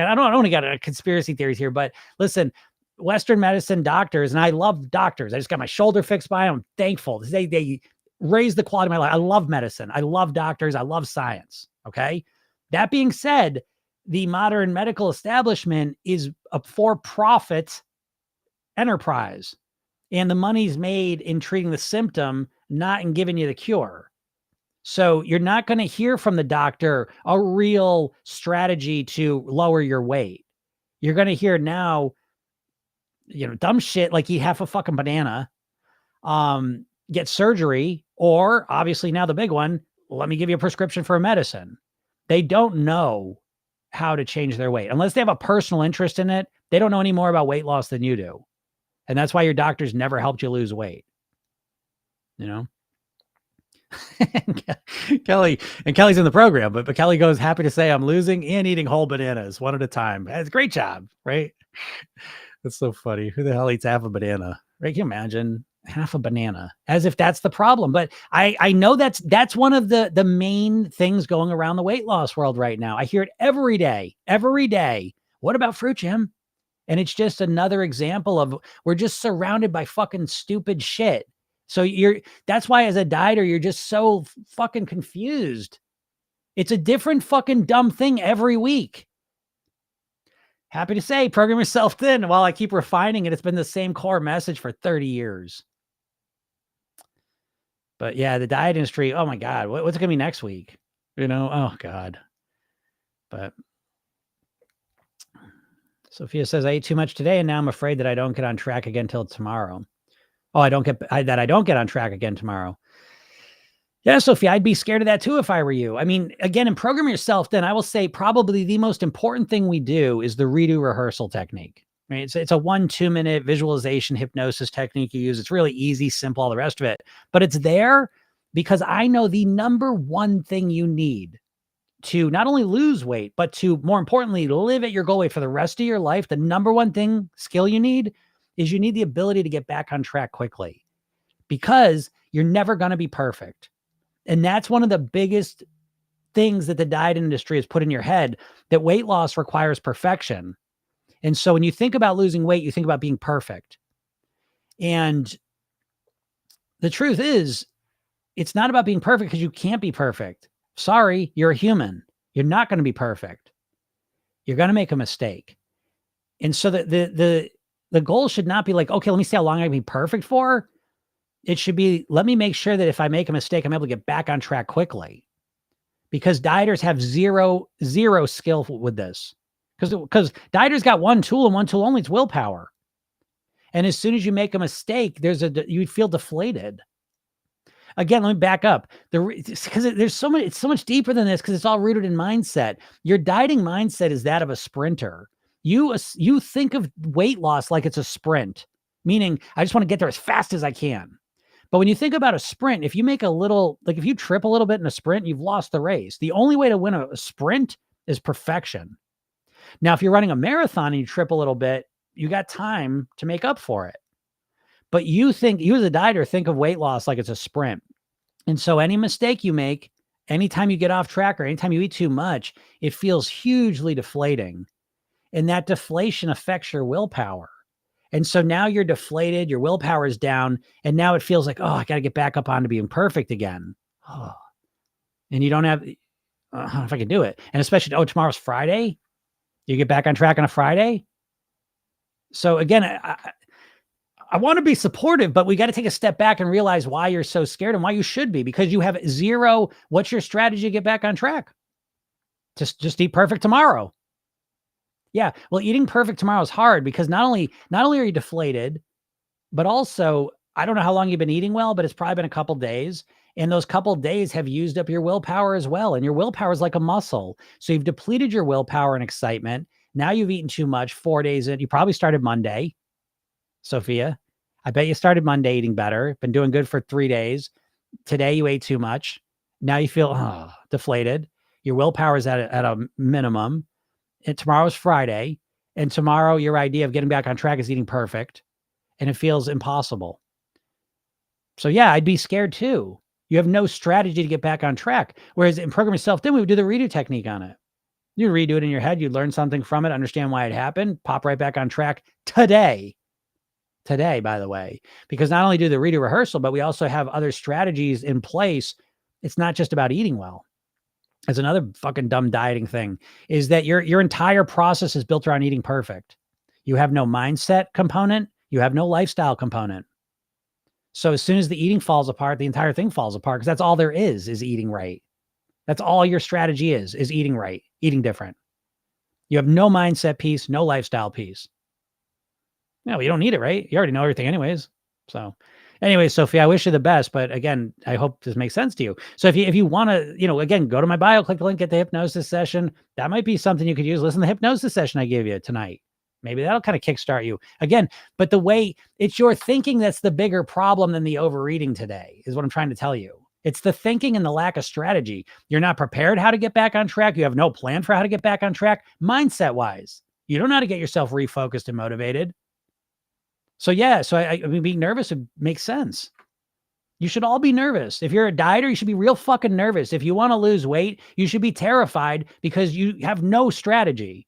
I don't want to get a conspiracy theories here, but listen, Western medicine doctors, and I love doctors. I just got my shoulder fixed by them. I'm thankful. They raise the quality of my life. I love medicine. I love doctors. I love science. Okay. That being said, the modern medical establishment is a for-profit enterprise, and the money's made in treating the symptom, not in giving you the cure. So you're not going to hear from the doctor a real strategy to lower your weight. You're going to hear now, dumb shit like eat half a fucking banana, get surgery, or obviously now the big one, let me give you a prescription for a medicine. They don't know how to change their weight unless they have a personal interest in it. They don't know any more about weight loss than you do. And that's why your doctors never helped you lose weight. Kelly's in the program, but Kelly goes, happy to say I'm losing and eating whole bananas one at a time. It's a great job, right? That's so funny. Who the hell eats half a banana? Right? Can you imagine half a banana? As if that's the problem. But I know that's one of the main things going around the weight loss world right now. I hear it every day. What about fruit, Jim? And it's just another example of we're just surrounded by fucking stupid shit. So that's why as a dieter, you're just so fucking confused. It's a different fucking dumb thing every week. Happy to say, program yourself thin. While I keep refining it, it's been the same core message for 30 years. But yeah, the diet industry, oh my God, what's it going to be next week? Oh God. But Sophia says, I ate too much today and now I'm afraid that I don't get on track again till tomorrow. Oh, I don't get on track again tomorrow. Yeah, Sophia, I'd be scared of that too if I were you. I mean, again, in Program Yourself, then I will say probably the most important thing we do is the redo rehearsal technique. Right? It's a 1-2 minute visualization hypnosis technique you use. It's really easy, simple, all the rest of it. But it's there because I know the number one thing you need to not only lose weight, but to more importantly, live at your goal weight for the rest of your life. The number one skill you need is you need the ability to get back on track quickly, because you're never going to be perfect. And that's one of the biggest things that the diet industry has put in your head, that weight loss requires perfection. And so when you think about losing weight, you think about being perfect. And the truth is, it's not about being perfect, because you can't be perfect. Sorry, you're a human. You're not going to be perfect. You're going to make a mistake. And so the goal should not be like, okay, let me see how long I can be perfect for. It should be, let me make sure that if I make a mistake, I'm able to get back on track quickly. Because dieters have zero skill with this. Because dieters got one tool, and one tool only, it's willpower. And as soon as you make a mistake, you feel deflated. Again, let me back up. Because it's so much deeper than this, because it's all rooted in mindset. Your dieting mindset is that of a sprinter. You think of weight loss like it's a sprint, meaning I just want to get there as fast as I can. But when you think about a sprint, if you make if you trip a little bit in a sprint, you've lost the race. The only way to win a sprint is perfection. Now, if you're running a marathon and you trip a little bit, you got time to make up for it. But you as a dieter, think of weight loss like it's a sprint. And so any mistake you make, anytime you get off track or anytime you eat too much, it feels hugely deflating. And that deflation affects your willpower. And so now you're deflated, your willpower is down, and now it feels like, oh, I got to get back up onto being perfect again. Oh. And you don't have, I don't know if I can do it. And especially, tomorrow's Friday. You get back on track on a Friday. So again, I want to be supportive, but we got to take a step back and realize why you're so scared and why you should be, because you have zero. What's your strategy to get back on track? Just eat perfect tomorrow. Yeah. Well, eating perfect tomorrow is hard, because not only are you deflated, but also, I don't know how long you've been eating well, but it's probably been a couple days. And those couple days have used up your willpower as well. And your willpower is like a muscle. So you've depleted your willpower and excitement. Now you've eaten too much 4 days in. You probably started Monday, Sophia. I bet you started Monday eating better, been doing good for 3 days. Today you ate too much. Now you feel deflated. Your willpower is at a minimum. And tomorrow's Friday. And tomorrow your idea of getting back on track is eating perfect. And it feels impossible. So yeah, I'd be scared too. You have no strategy to get back on track. Whereas in Program Yourself Thin, we would do the redo technique on it. You redo it in your head, you learn something from it, understand why it happened, pop right back on track today. Today, by the way, because not only do the redo rehearsal, but we also have other strategies in place. It's not just about eating well. As another fucking dumb dieting thing is that your entire process is built around eating perfect. You have no mindset component. You have no lifestyle component. So as soon as the eating falls apart, the entire thing falls apart, because that's all there is eating right. That's all your strategy is eating right, eating different. You have no mindset piece, no lifestyle piece. No, you don't need it, right? You already know everything anyways. So anyway, Sophie, I wish you the best, but again, I hope this makes sense to you. So if you want to, again, go to my bio, click the link, get the hypnosis session. That might be something you could use. Listen to the hypnosis session I gave you tonight. Maybe that'll kind of kickstart you again. But the way it's your thinking that's the bigger problem than the overeating today is what I'm trying to tell you. It's the thinking and the lack of strategy. You're not prepared how to get back on track. You have no plan for how to get back on track mindset wise. You don't know how to get yourself refocused and motivated. So yeah, I mean, being nervous makes sense. You should all be nervous. If you're a dieter, you should be real fucking nervous. If you want to lose weight, you should be terrified because you have no strategy.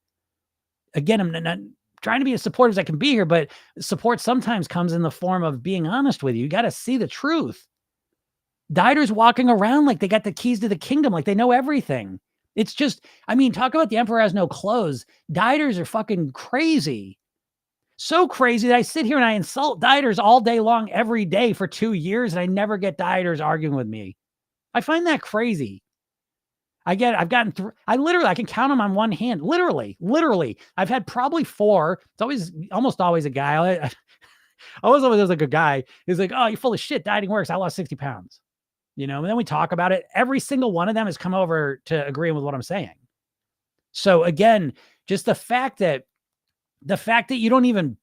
Again, I'm not trying to be as supportive as I can be here, but support sometimes comes in the form of being honest with you. You got to see the truth. Dieters walking around like they got the keys to the kingdom, like they know everything. It's just, I mean, talk about the emperor has no clothes. Dieters are fucking crazy. So crazy that I sit here and I insult dieters all day long, every day for 2 years, and I never get dieters arguing with me. I find that crazy. I can count them on one hand. Literally. I've had probably 4. It's almost always a guy. I always like a guy who's like, oh, you're full of shit. Dieting works. I lost 60 pounds. And then we talk about it. Every single one of them has come over to agree with what I'm saying. So again, just the fact that you don't even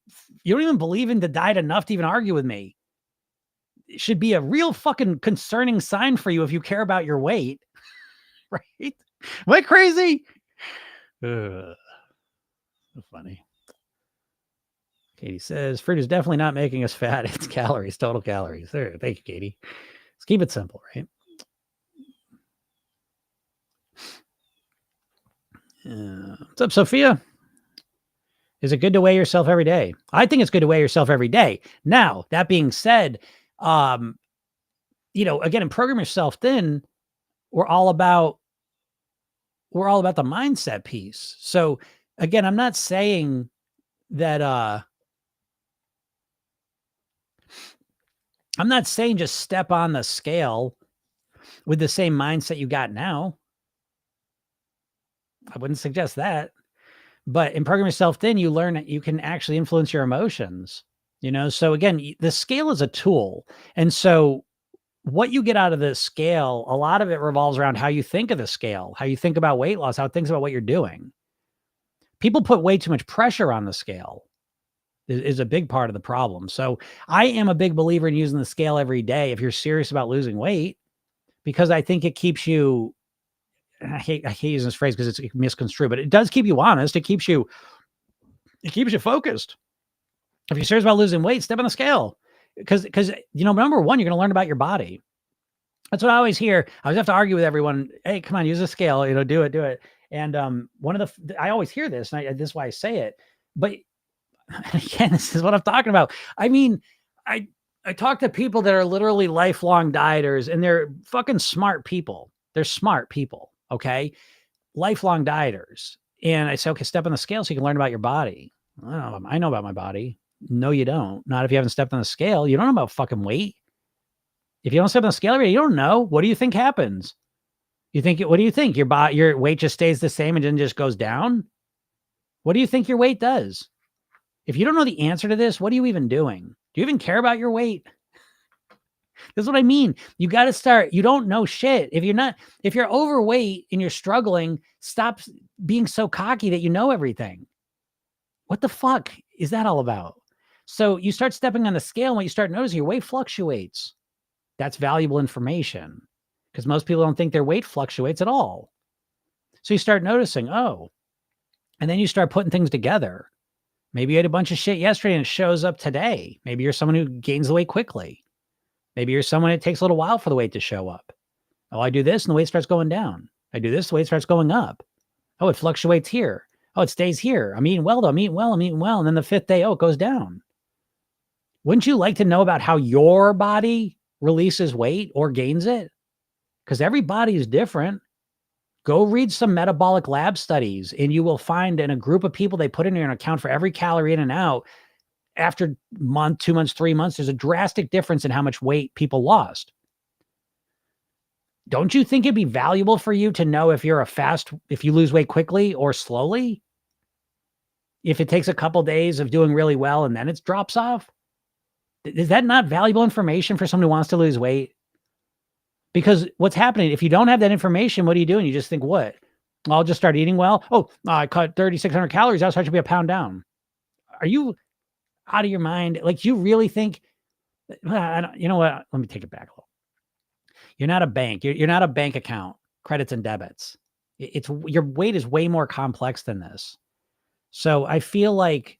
believe in the diet enough to even argue with me should be a real fucking concerning sign for you if you care about your weight. Right? Am I crazy? So funny. Katie says, fruit is definitely not making us fat. It's calories, total calories. There, thank you, Katie. Let's keep it simple, right? What's up, Sophia? Is it good to weigh yourself every day? I think it's good to weigh yourself every day. Now, that being said, again, in Program Yourself Thin, we're all about the mindset piece. So again, I'm not saying that I'm not saying just step on the scale with the same mindset you got now. I wouldn't suggest that. But in Program Yourself Thin, you learn that you can actually influence your emotions. So again, the scale is a tool. And so what you get out of the scale, a lot of it revolves around how you think of the scale, how you think about weight loss, how it thinks about what you're doing. People put way too much pressure on the scale is a big part of the problem. So I am a big believer in using the scale every day if you're serious about losing weight, because I think it keeps you, I hate using this phrase because it's misconstrued, but it does keep you honest. It keeps you focused. If you're serious about losing weight, step on the scale. Because number one, you're going to learn about your body. That's what I always hear. I always have to argue with everyone. Hey, come on, use a scale, do it. And I always hear this, and this is why I say it. But again, this is what I'm talking about. I mean, I talk to people that are literally lifelong dieters, and they're fucking smart people. They're smart people, okay? Lifelong dieters. And I say, okay, step on the scale so you can learn about your body. I know about my body. No, you don't. Not if you haven't stepped on the scale. You don't know about fucking weight. If you don't step on the scale every day, you don't know. What do you think happens? What do you think? Your weight just stays the same and then just goes down? What do you think your weight does? If you don't know the answer to this, what are you even doing? Do you even care about your weight? This is what I mean. You got to start. You don't know shit. If you're overweight and you're struggling, stop being so cocky that you know everything. What the fuck is that all about? So you start stepping on the scale, and what you start noticing, your weight fluctuates. That's valuable information, because most people don't think their weight fluctuates at all. So you start noticing, and then you start putting things together. Maybe you ate a bunch of shit yesterday and it shows up today. Maybe you're someone who gains the weight quickly. Maybe you're someone it takes a little while for the weight to show up. Oh, I do this and the weight starts going down. I do this, the weight starts going up. Oh, it fluctuates here. Oh, it stays here. I'm eating well, though. I'm eating well. And then the fifth day, it goes down. Wouldn't you like to know about how your body releases weight or gains it? Because every body is different. Go read some metabolic lab studies, and you will find in a group of people, they put in an account for every calorie in and out. After a month, 2 months, 3 months, there's a drastic difference in how much weight people lost. Don't you think it'd be valuable for you to know if you lose weight quickly or slowly? If it takes a couple days of doing really well and then it drops off? Is that not valuable information for someone who wants to lose weight? Because what's happening, if you don't have that information, what are you doing? You just think, what? I'll just start eating well. Oh, I cut 3,600 calories. I'll start to be a pound down. Are you out of your mind? Like, you really think, you know what? Let me take it back a little. You're not a bank. You're not a bank account, credits and debits. Your weight is way more complex than this. So I feel like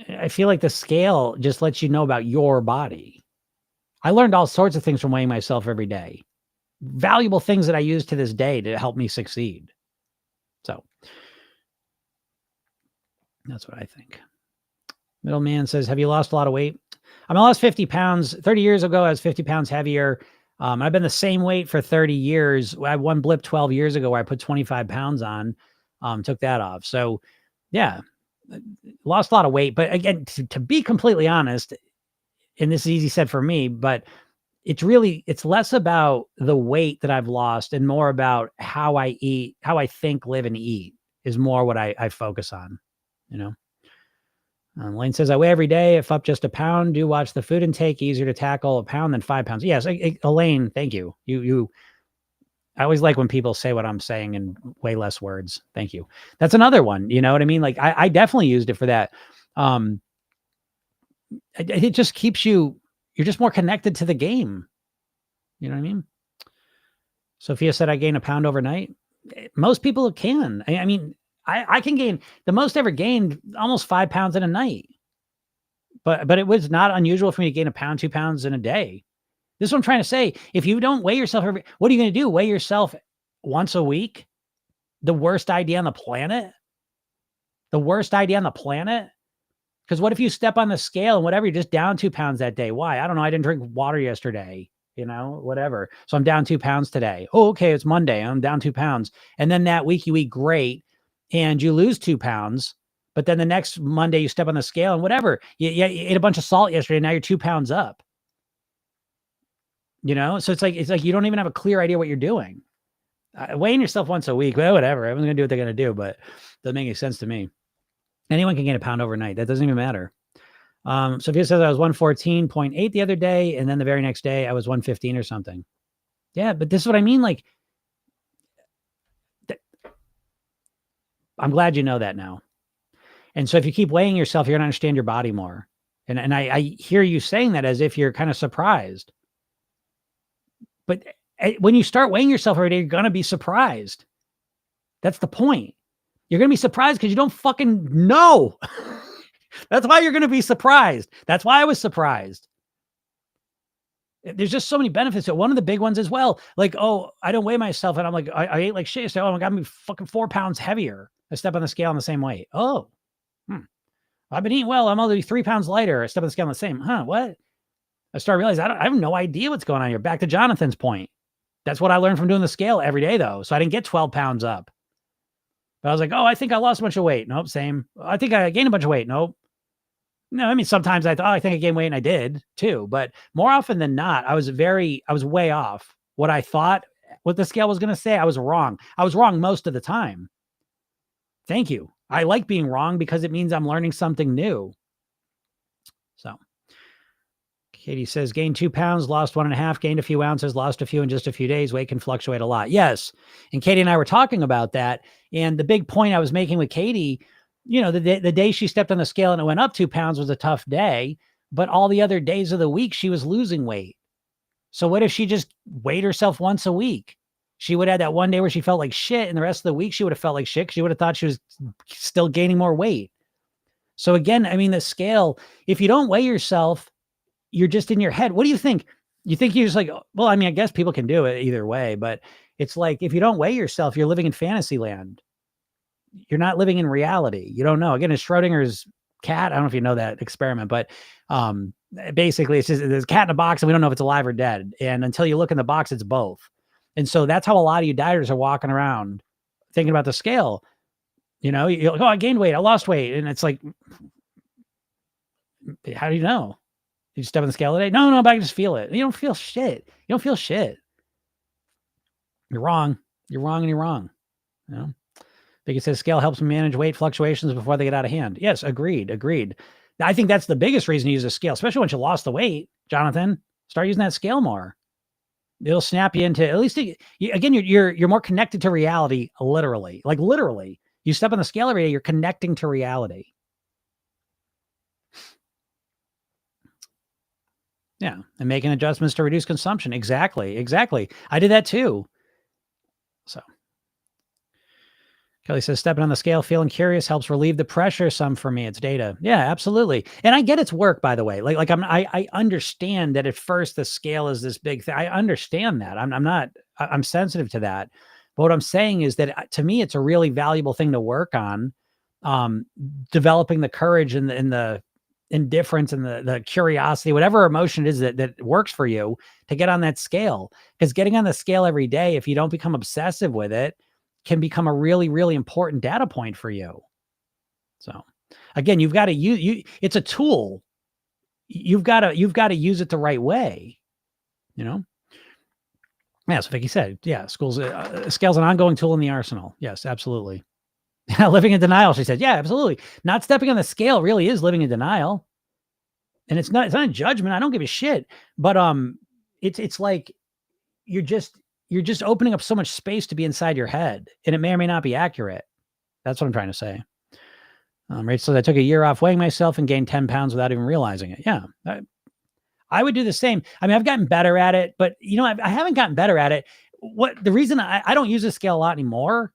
the scale just lets you know about your body. I learned all sorts of things from weighing myself every day. Valuable things that I use to this day to help me succeed. So that's what I think. Middleman says, have you lost a lot of weight? I lost 50 pounds. 30 years ago, I was 50 pounds heavier. I've been the same weight for 30 years. I had one blip 12 years ago where I put 25 pounds on, took that off. So yeah, lost a lot of weight. But again, to be completely honest, and this is easy said for me, but it's less about the weight that I've lost and more about how I eat, how I think, live, and eat is more what I focus on, Lane says, I weigh every day. If up just a pound, do watch the food intake. Easier to tackle a pound than 5 pounds. Yes, Elaine, thank you. I always like when people say what I'm saying in way less words. Thank you. That's another one. You know what I mean? Like I definitely used it for that. It just keeps you're just more connected to the game. You know what I mean? Sophia said, I gain a pound overnight. Most people can. I mean, I can gain the most I ever gained almost 5 pounds in a night. But it was not unusual for me to gain a pound, 2 pounds in a day. This is what I'm trying to say. If you don't weigh yourself what are you going to do? Weigh yourself once a week? The worst idea on the planet? The worst idea on the planet? Because what if you step on the scale and whatever, you're just down 2 pounds that day? Why? I don't know. I didn't drink water yesterday, whatever. So I'm down 2 pounds today. Oh, okay. It's Monday. I'm down 2 pounds. And then that week you eat great and you lose 2 pounds. But then the next Monday you step on the scale and whatever. You ate a bunch of salt yesterday. Now you're 2 pounds up. So it's like you don't even have a clear idea what you're doing. Weighing yourself once a week, well, whatever. Everyone's gonna do what they're gonna do, but doesn't make any sense to me. Anyone can gain a pound overnight. That doesn't even matter. Sophia says I was 114.8 the other day, and then the very next day I was 115 or something. Yeah, but this is what I mean. Like, I'm glad you know that now. And so if you keep weighing yourself, you're gonna understand your body more. And I hear you saying that as if you're kind of surprised. But when you start weighing yourself every day, you're gonna be surprised. That's the point. You're gonna be surprised because you don't fucking know. That's why you're gonna be surprised. That's why I was surprised. There's just so many benefits. One of the big ones as well, like, oh, I don't weigh myself, and I'm like, I ate like shit. So, oh my God, I'm fucking 4 pounds heavier. I step on the scale on the same weight. Oh, I've been eating well. I'm only 3 pounds lighter. I step on the scale on the same. What? I started realizing I have no idea what's going on here. Back to Jonathan's point. That's what I learned from doing the scale every day, though. So I didn't get 12 pounds up. But I was like, oh, I think I lost a bunch of weight. Nope, same. I think I gained a bunch of weight. Nope. No, I mean, sometimes I thought, I think I gained weight, and I did too. But more often than not, I was way off. What I thought, what the scale was going to say, I was wrong. I was wrong most of the time. Thank you. I like being wrong because it means I'm learning something new. So Katie says, gained 2 pounds, lost 1.5, gained a few ounces, lost a few in just a few days. Weight can fluctuate a lot. Yes. And Katie and I were talking about that. And the big point I was making with Katie, the day she stepped on the scale and it went up 2 pounds was a tough day, but all the other days of the week, she was losing weight. So what if she just weighed herself once a week? She would have that one day where she felt like shit, and the rest of the week she would have felt like shit. She would have thought she was still gaining more weight. So again, I mean, the scale, if you don't weigh yourself, you're just in your head. What do you think? You think you're just like, well, I mean, I guess people can do it either way, but it's like, if you don't weigh yourself, you're living in fantasy land. You're not living in reality. You don't know. Again, it's Schrodinger's cat. I don't know if you know that experiment, but basically it's just there's a cat in a box and we don't know if it's alive or dead. And until you look in the box, it's both. And so that's how a lot of you dieters are walking around thinking about the scale. You're like, oh, I gained weight, I lost weight. And it's like, how do you know? You step on the scale today? No, but I can just feel it. You don't feel shit. You don't feel shit. You're wrong. You're wrong and you're wrong. Biggie says scale helps manage weight fluctuations before they get out of hand. Yes, agreed. I think that's the biggest reason to use a scale, especially once you lost the weight, Jonathan. Start using that scale more. It'll snap you into, at least, again, you're more connected to reality, literally. Like literally. You step on the scale every day, you're connecting to reality. Yeah, and making adjustments to reduce consumption. Exactly. I did that too. So Kelly says, stepping on the scale, feeling curious helps relieve the pressure some for me. It's data. Yeah, absolutely. And I get its work, by the way. Like I understand that at first the scale is this big thing. I understand that. I'm sensitive to that. But what I'm saying is that to me, it's a really valuable thing to work on. Developing the courage and the indifference and the curiosity, whatever emotion it is that works for you, to get on that scale. Because getting on the scale every day, if you don't become obsessive with it, can become a really, really important data point for you. So again, you've got to use it's a tool. You've got to use it the right way. Yeah, so Vicky said, yeah, scale's an ongoing tool in the arsenal. Yes, absolutely. Living in denial, she said. Yeah, absolutely. Not stepping on the scale really is living in denial. And it's not a judgment. I don't give a shit. But it's like you're just opening up so much space to be inside your head, and it may or may not be accurate. That's what I'm trying to say. Rachel says, I took a year off weighing myself and gained 10 pounds without even realizing it. Yeah. I would do the same. I mean, I've gotten better at it, but I haven't gotten better at it. The reason I don't use a scale a lot anymore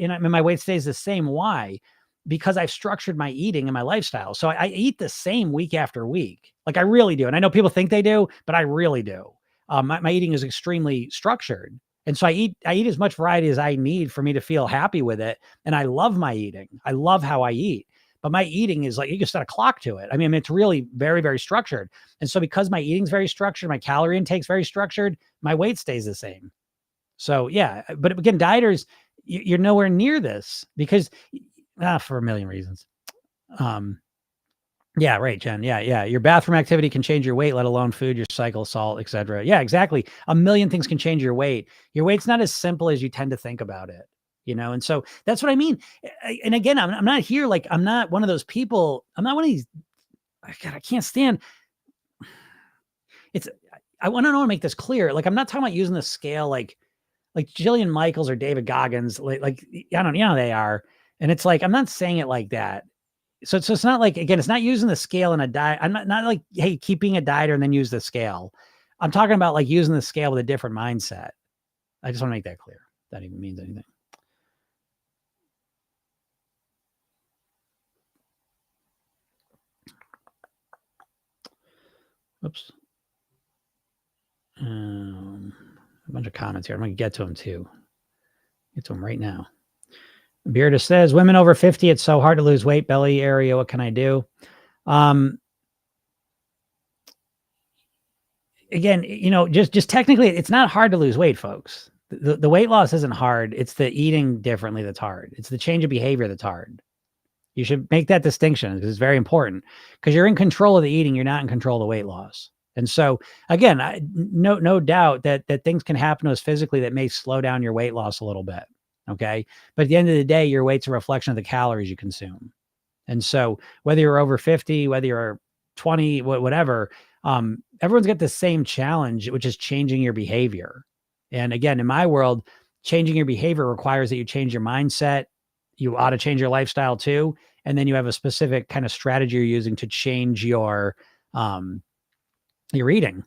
and my weight stays the same. Why? Because I've structured my eating and my lifestyle. So I eat the same week after week. Like I really do. And I know people think they do, but I really do. My eating is extremely structured. And so I eat as much variety as I need for me to feel happy with it. And I love my eating. I love how I eat. But my eating is like, you can set a clock to it. I mean, it's really very, very structured. And so because my eating's very structured, my calorie intake's very structured, my weight stays the same. So yeah, but again, dieters, you're nowhere near this because for a million reasons. Yeah, right, Jen. Yeah. Your bathroom activity can change your weight, let alone food, your cycle, salt, etc. Yeah, exactly. A million things can change your weight. Your weight's not as simple as you tend to think about it. And so that's what I mean. And again, I'm not here like I'm not one of those people. I'm not one of these. God, I can't stand. I want to make this clear. Like I'm not talking about using the scale like Jillian Michaels or David Goggins. Like I don't, they are. And it's like I'm not saying it like that. So it's not like, again, it's not using the scale in a diet. I'm not like, hey, keep being a dieter and then use the scale. I'm talking about like using the scale with a different mindset. I just want to make that clear. That even means anything. Oops. A bunch of comments here. I'm going to get to them too. Get to them right now. Bearda says, women over 50, it's so hard to lose weight, belly area. What can I do? Again, just technically, it's not hard to lose weight, folks. The weight loss isn't hard. It's the eating differently that's hard. It's the change of behavior that's hard. You should make that distinction because it's very important because you're in control of the eating. You're not in control of the weight loss. And so again, no doubt that things can happen to us physically that may slow down your weight loss a little bit. Okay. But at the end of the day, your weight's a reflection of the calories you consume. And so whether you're over 50, whether you're 20, whatever, everyone's got the same challenge, which is changing your behavior. And again, in my world, changing your behavior requires that you change your mindset. You ought to change your lifestyle too. And then you have a specific kind of strategy you're using to change your eating,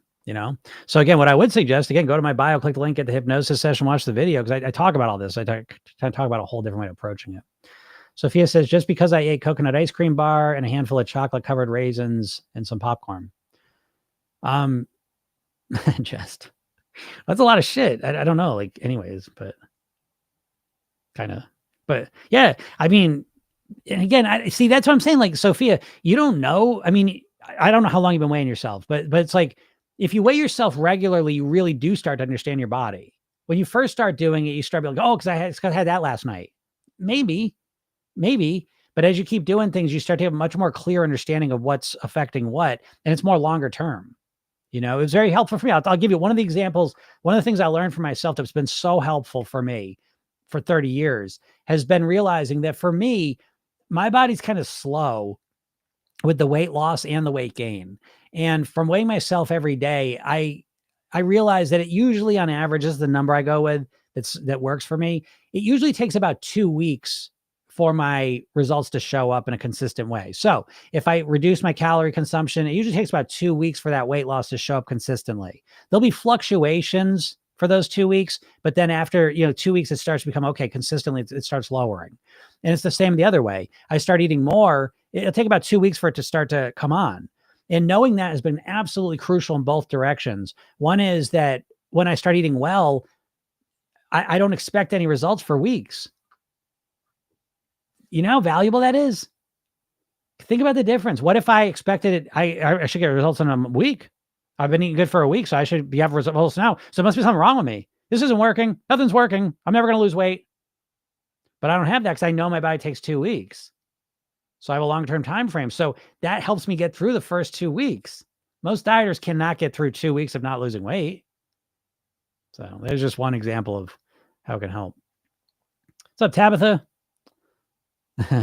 So again, what I would suggest, again, go to my bio, click the link, get the hypnosis session, watch the video. Cause I talk about all this. I talk about a whole different way of approaching it. Sophia says, just because I ate coconut ice cream bar and a handful of chocolate covered raisins and some popcorn. Just, that's a lot of shit. I don't know, like anyways, but kind of, but yeah, I mean, and again, I see, that's what I'm saying. Like Sophia, you don't know. I mean, I don't know how long you've been weighing yourself, but it's like, if you weigh yourself regularly, you really do start to understand your body. When you first start doing it, you start being like, oh, cause I had that last night. Maybe, but as you keep doing things, you start to have a much more clear understanding of what's affecting what, and it's more longer term. It's very helpful for me. I'll give you one of the examples. One of the things I learned for myself that's been so helpful for me for 30 years has been realizing that for me, my body's kind of slow with the weight loss and the weight gain. And from weighing myself every day, I realize that it usually on average, this is the number I go with that works for me. It usually takes about 2 weeks for my results to show up in a consistent way. So if I reduce my calorie consumption, it usually takes about 2 weeks for that weight loss to show up consistently. There'll be fluctuations for those 2 weeks, but then after 2 weeks, it starts to become okay. Consistently, it starts lowering. And it's the same the other way. I start eating more. It'll take about 2 weeks for it to start to come on. And knowing that has been absolutely crucial in both directions. One is that when I start eating well, I don't expect any results for weeks. You know how valuable that is? Think about the difference. What if I expected it? I should get results in a week. I've been eating good for a week, so I should have results now. So there must be something wrong with me. This isn't working. Nothing's working. I'm never going to lose weight. But I don't have that because I know my body takes 2 weeks. So I have a long-term time frame. So that helps me get through the first 2 weeks. Most dieters cannot get through 2 weeks of not losing weight. So there's just one example of how it can help. What's up, Tabitha?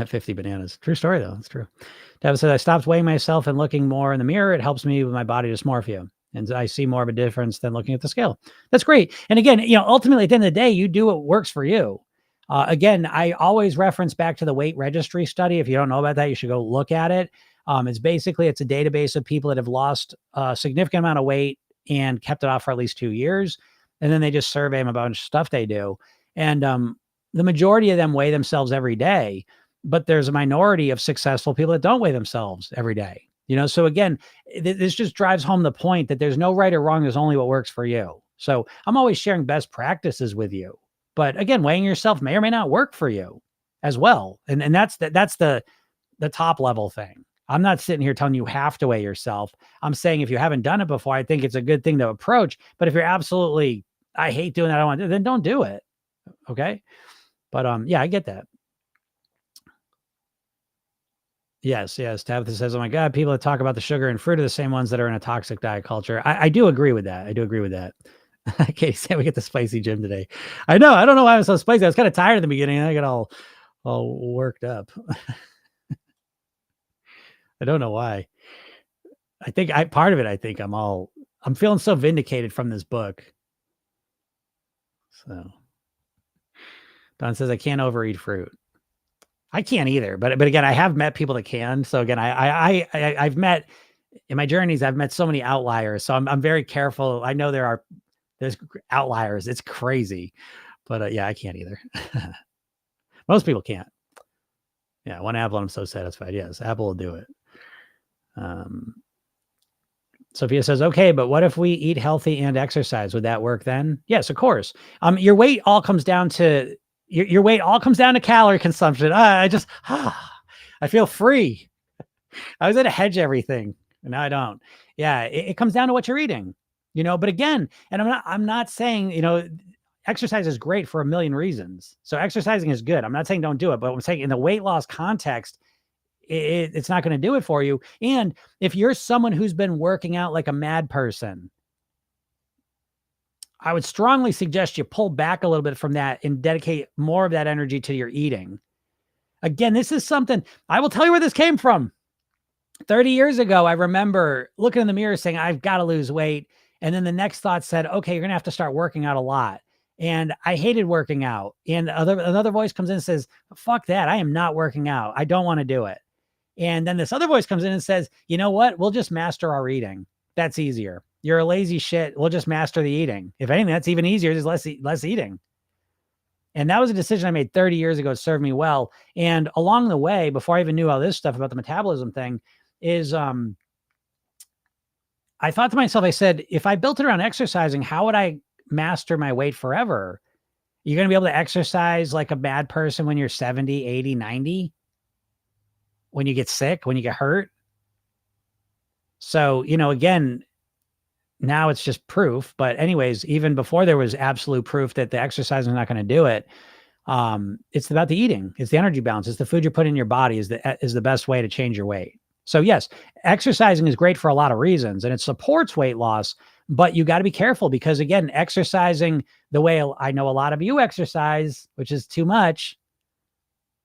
50 bananas. True story, though. It's true. Tabitha says, I stopped weighing myself and looking more in the mirror. It helps me with my body dysmorphia. And I see more of a difference than looking at the scale. That's great. And again, ultimately, at the end of the day, you do what works for you. Again, I always reference back to the weight registry study. If you don't know about that, you should go look at it. It's a database of people that have lost a significant amount of weight and kept it off for at least 2 years. And then they just survey them about a bunch of stuff they do. And the majority of them weigh themselves every day, but there's a minority of successful people that don't weigh themselves every day. So again, this just drives home the point that there's no right or wrong. There's only what works for you. So I'm always sharing best practices with you. But again, weighing yourself may or may not work for you as well. And that's the top level thing. I'm not sitting here telling you have to weigh yourself. I'm saying if you haven't done it before, I think it's a good thing to approach. But if you're absolutely, I hate doing that, I don't want to do it, then don't do it. Okay. But yeah, I get that. Yes. Tabitha says, oh my God, people that talk about the sugar and fruit are the same ones that are in a toxic diet culture. I do agree with that. Katie said we get the spicy gym today. I know. I don't know why I was so spicy. I was kind of tired in the beginning. And I got all worked up. I don't know why. I think I'm feeling so vindicated from this book. So Don says, I can't overeat fruit. I can't either, but again, I have met people that can. So again, I've met in my journeys, I've met so many outliers. So I'm very careful. I know there's outliers. It's crazy, but yeah, I can't either. Most people can't. Yeah. One apple, I'm so satisfied. Yes. Apple will do it. Sophia says, okay, but what if we eat healthy and exercise? Would that work then? Yes, of course. Your weight all comes down to your weight all comes down to calorie consumption. I feel free. I was going to hedge everything. And now I don't. Yeah. It comes down to what you're eating, but again, and I'm not saying, exercise is great for a million reasons. So exercising is good. I'm not saying don't do it, but I'm saying in the weight loss context, it's not going to do it for you. And if you're someone who's been working out like a mad person, I would strongly suggest you pull back a little bit from that and dedicate more of that energy to your eating. Again, this is something I will tell you where this came from. 30 years ago, I remember looking in the mirror saying, I've got to lose weight. And then the next thought said, okay, you're going to have to start working out a lot. And I hated working out. And another voice comes in and says, fuck that. I am not working out. I don't want to do it. And then this other voice comes in and says, you know what? We'll just master our eating. That's easier. You're a lazy shit. We'll just master the eating. If anything, that's even easier. There's less eating. And that was a decision I made 30 years ago. It served me well. And along the way, before I even knew all this stuff about the metabolism thing, is I thought to myself, I said, if I built it around exercising, how would I master my weight forever? You're going to be able to exercise like a bad person when you're 70, 80, 90? When you get sick, when you get hurt. So, again, now it's just proof. But anyways, even before there was absolute proof that the exercise is not going to do it, it's about the eating. It's the energy balance. It's the food you put in your body is the best way to change your weight. So yes, exercising is great for a lot of reasons and it supports weight loss, but you got to be careful because again, exercising the way I know a lot of you exercise, which is too much,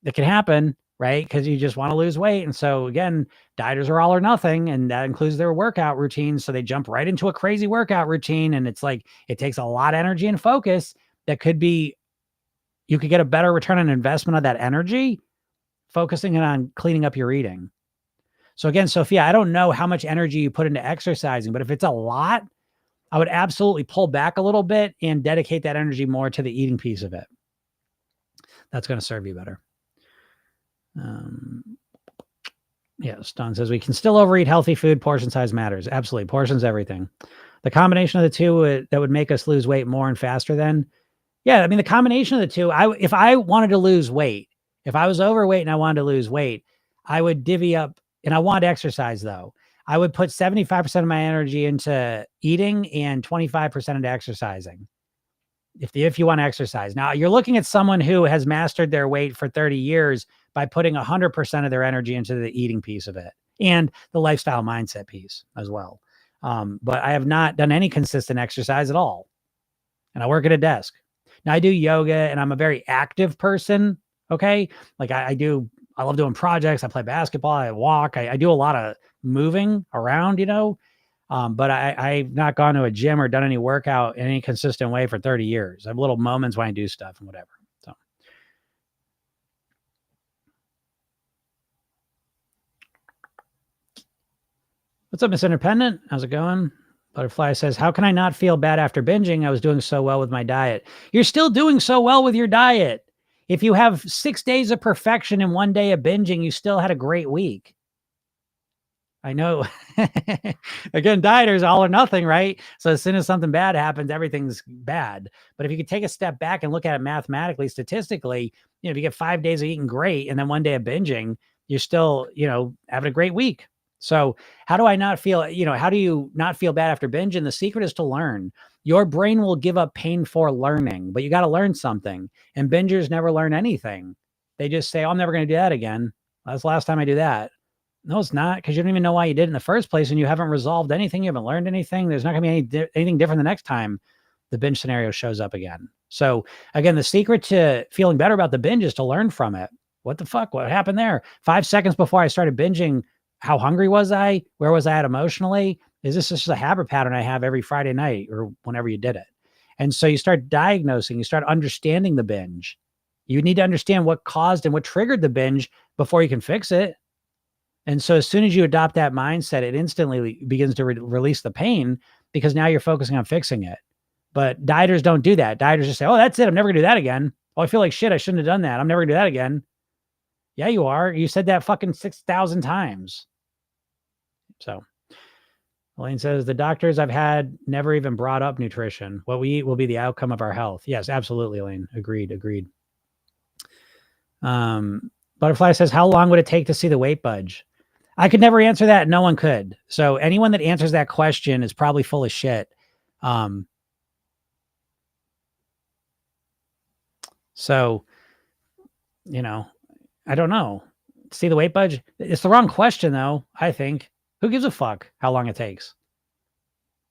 that can happen. Right? Because you just want to lose weight. And so again, dieters are all or nothing. And that includes their workout routine. So they jump right into a crazy workout routine. And it's like, it takes a lot of energy and focus that you could get a better return on investment of that energy, focusing it on cleaning up your eating. So again, Sophia, I don't know how much energy you put into exercising, but if it's a lot, I would absolutely pull back a little bit and dedicate that energy more to the eating piece of it. That's going to serve you better. Yes, Don says we can still overeat healthy food. Portion size matters. Absolutely. Portions, everything. The combination of the two that would make us lose weight more and faster then. Yeah. I mean, the combination of the two, if I wanted to lose weight, if I was overweight and I wanted to lose weight, I would divvy up and I want to exercise though. I would put 75% of my energy into eating and 25% into exercising. If you want to exercise. Now you're looking at someone who has mastered their weight for 30 years by putting 100% of their energy into the eating piece of it and the lifestyle mindset piece as well. But I have not done any consistent exercise at all. And I work at a desk. Now I do yoga and I'm a very active person. Okay. Like I love doing projects. I play basketball. I walk. I do a lot of moving around, but I've not gone to a gym or done any workout in any consistent way for 30 years. I have little moments when I do stuff and whatever. So. What's up, Miss Independent? How's it going? Butterfly says, how can I not feel bad after binging? I was doing so well with my diet. You're still doing so well with your diet. If you have 6 days of perfection and 1 day of binging, you still had a great week. I know. Again, dieters all or nothing, right? So as soon as something bad happens, everything's bad. But if you could take a step back and look at it mathematically, statistically, if you get 5 days of eating great and then 1 day of binging, you're still, having a great week. So how do I not feel, how do you not feel bad after binging? The secret is to learn. Your brain will give up pain for learning, but you got to learn something. And bingers never learn anything. They just say, oh, I'm never going to do that again. That's the last time I do that. No, it's not, because you don't even know why you did it in the first place, and you haven't resolved anything. You haven't learned anything. There's not going to be anything different the next time the binge scenario shows up again. So again, the secret to feeling better about the binge is to learn from it. What the fuck? What happened there? 5 seconds before I started binging, how hungry was I? Where was I at emotionally? Is this just a habit pattern I have every Friday night or whenever you did it? And so you start diagnosing, you start understanding the binge. You need to understand what caused and what triggered the binge before you can fix it. And so as soon as you adopt that mindset, it instantly begins to release the pain, because now you're focusing on fixing it. But dieters don't do that. Dieters just say, oh, that's it. I'm never gonna do that again. Oh, I feel like shit. I shouldn't have done that. I'm never gonna do that again. Yeah, you are. You said that fucking 6,000 times. So Elaine says, the doctors I've had never even brought up nutrition. What we eat will be the outcome of our health. Yes, absolutely, Elaine. Agreed. Butterfly says, how long would it take to see the weight budge? I could never answer that. No one could. So anyone that answers that question is probably full of shit. So, I don't know. See the weight budge? It's the wrong question, though, I think. Who gives a fuck how long it takes?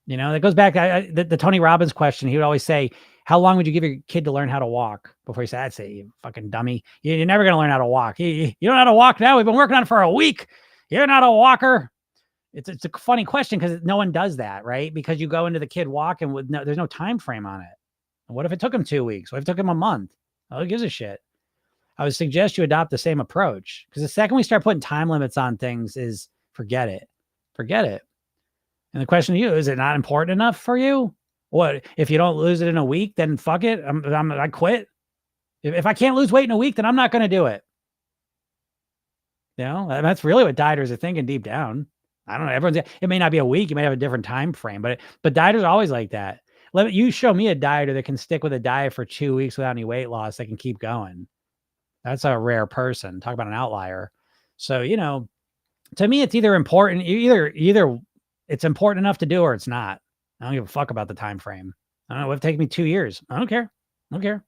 It goes back to the Tony Robbins question. He would always say, how long would you give your kid to learn how to walk? Before he said, I'd say, you fucking dummy. You're never going to learn how to walk. You don't know how to walk now? We've been working on it for a week. You're not a walker. It's a funny question, because no one does that, right? Because you go into the kid walking with there's no time frame on it. And what if it took him 2 weeks? What if it took him a month? Oh, who gives a shit? I would suggest you adopt the same approach, because the second we start putting time limits on things is forget it. And the question to you, is it not important enough for you? What, if you don't lose it in a week, then fuck it. I quit. If I can't lose weight in a week, then I'm not going to do it. That's really what dieters are thinking deep down. I don't know. It may not be a week. You may have a different time frame, but dieters are always like that. You show me a dieter that can stick with a diet for 2 weeks without any weight loss, that can keep going. That's a rare person. Talk about an outlier. So, to me, it's either important, either it's important enough to do, or it's not. I don't give a fuck about the time frame. I don't know. What if it takes me 2 years? I don't care. What am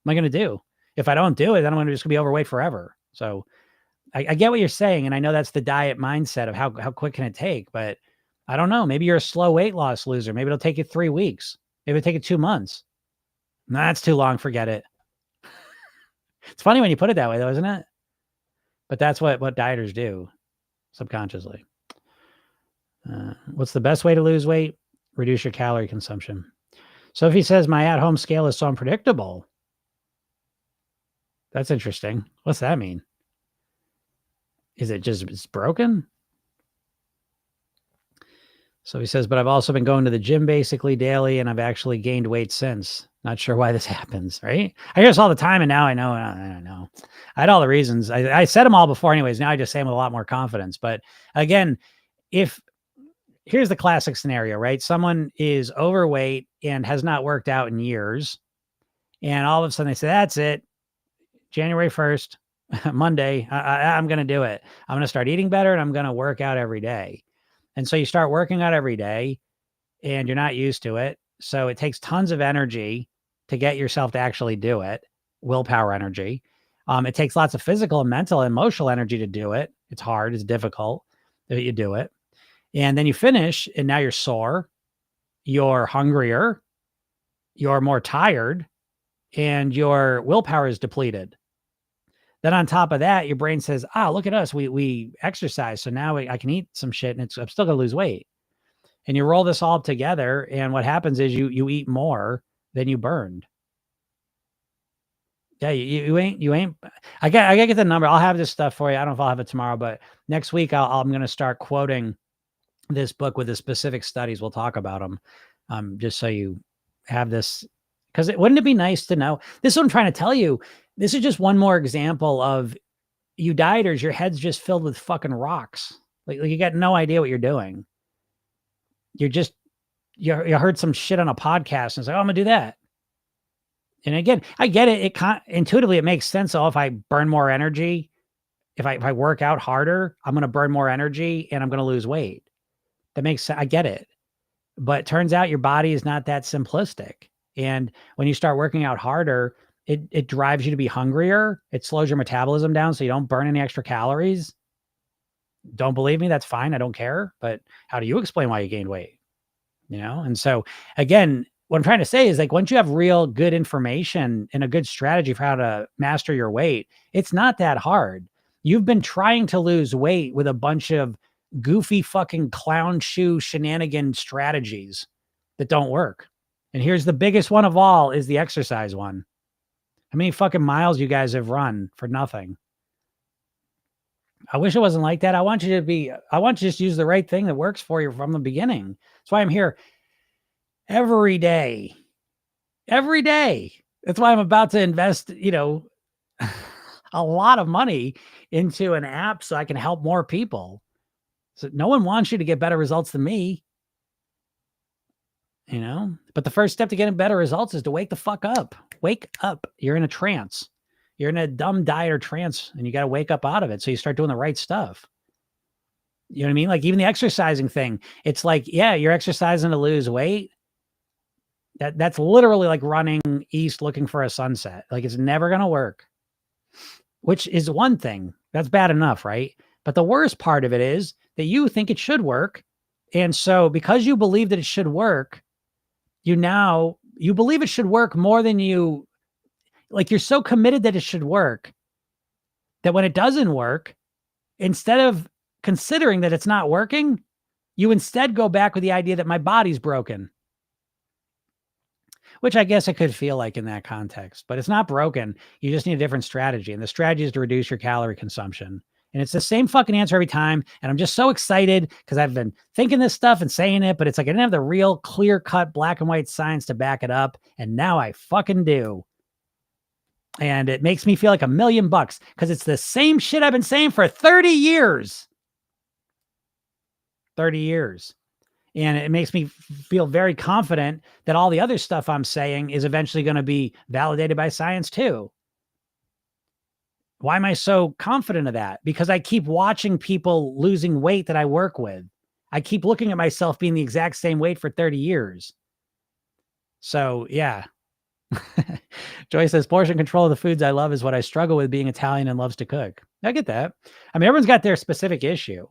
I going to do? If I don't do it, then I'm just going to be overweight forever. So I get what you're saying. And I know that's the diet mindset of how quick can it take, but I don't know. Maybe you're a slow weight loss loser. Maybe it'll take you 3 weeks. Maybe it'll take you 2 months. No, that's too long. Forget it. It's funny when you put it that way, though, isn't it? But that's what dieters do subconsciously. What's the best way to lose weight? Reduce your calorie consumption. Sophie says, my at-home scale is so unpredictable. That's interesting. What's that mean? Is it just it's broken? So he says, but I've also been going to the gym basically daily, and I've actually gained weight since. Not sure why this happens, right? I hear this all the time, and now I know. I don't know. I had all the reasons. I said them all before anyways. Now I just say them with a lot more confidence. But again, here's the classic scenario, right? Someone is overweight and has not worked out in years. And all of a sudden they say, that's it. January 1st, Monday, I'm going to do it. I'm going to start eating better, and I'm going to work out every day. And so you start working out every day, and you're not used to it. So it takes tons of energy to get yourself to actually do it. Willpower energy. It takes lots of physical and mental and emotional energy to do it. It's hard. It's difficult that you do it. And then you finish, and now you're sore. You're hungrier. You're more tired, and your willpower is depleted. Then on top of that, your brain says, look at us. We exercise. So now I can eat some shit, and I'm still going to lose weight. And you roll this all together, and what happens is you eat more than you burned. Yeah, you ain't. I gotta get the number. I'll have this stuff for you. I don't know if I'll have it tomorrow, but next week I'm going to start quoting this book with the specific studies. We'll talk about them, just so you have this. Because wouldn't it be nice to know? This is what I'm trying to tell you. This is just one more example of you dieters, your head's just filled with fucking rocks. Like you got no idea what you're doing. You're just, you heard some shit on a podcast and it's like, oh, I'm gonna do that. And again, I get it. Intuitively, it makes sense. So if I burn more energy, if I work out harder, I'm going to burn more energy and I'm going to lose weight. That makes sense. I get it. But turns out your body is not that simplistic. And when you start working out harder, it drives you to be hungrier. It slows your metabolism down so you don't burn any extra calories. Don't believe me? That's fine. I don't care. But how do you explain why you gained weight? And so again, what I'm trying to say is like, once you have real good information and a good strategy for how to master your weight, it's not that hard. You've been trying to lose weight with a bunch of goofy fucking clown shoe shenanigan strategies that don't work. And here's the biggest one of all is the exercise one. How many fucking miles you guys have run for nothing? I wish it wasn't like that. I want you to just use the right thing that works for you from the beginning. That's why I'm here every day. Every day. That's why I'm about to invest, a lot of money into an app so I can help more people. So no one wants you to get better results than me. But the first step to getting better results is to wake the fuck up. Wake up. You're in a trance. You're in a dumb diet or trance and you got to wake up out of it. So you start doing the right stuff. You know what I mean? Like even the exercising thing, it's like, yeah, you're exercising to lose weight. That's literally like running east looking for a sunset. Like it's never going to work, which is one thing. That's bad enough, right? But the worst part of it is that you think it should work. And so because you believe that it should work, you believe it should work more than you're so committed that it should work that when it doesn't work, instead of considering that it's not working, you instead go back with the idea that my body's broken. Which I guess it could feel like in that context, but it's not broken. You just need a different strategy. And the strategy is to reduce your calorie consumption. And it's the same fucking answer every time. And I'm just so excited because I've been thinking this stuff and saying it, but it's like I didn't have the real clear cut black and white science to back it up. And now I fucking do. And it makes me feel like $1 million because it's the same shit I've been saying for 30 years. 30 years. And it makes me feel very confident that all the other stuff I'm saying is eventually going to be validated by science too. Why am I so confident of that? Because I keep watching people losing weight that I work with. I keep looking at myself being the exact same weight for 30 years. So yeah. Joy says, portion control of the foods I love is what I struggle with being Italian and loves to cook. I get that. I mean, everyone's got their specific issue.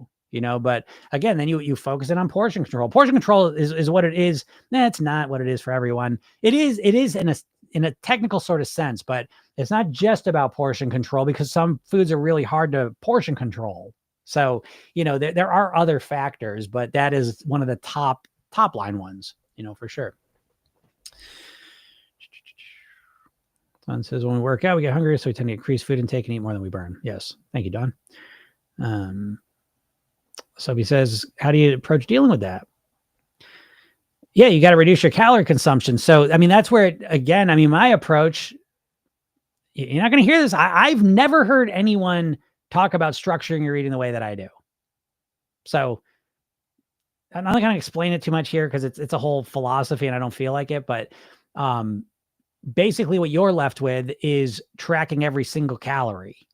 But again, then you focus in on portion control. Portion control is what it is. That's not what it is for everyone. It is in a technical sort of sense, but it's not just about portion control because some foods are really hard to portion control. So, there are other factors, but that is one of the top line ones, for sure. Don says, when we work out, we get hungrier, so we tend to increase food intake and eat more than we burn. Yes. Thank you, Don. So he says, how do you approach dealing with that? Yeah, you got to reduce your calorie consumption. So, I mean, that's where, my approach, you're not going to hear this. I've never heard anyone talk about structuring your eating the way that I do. So I'm not going to explain it too much here because it's a whole philosophy and I don't feel like it. But basically what you're left with is tracking every single calorie.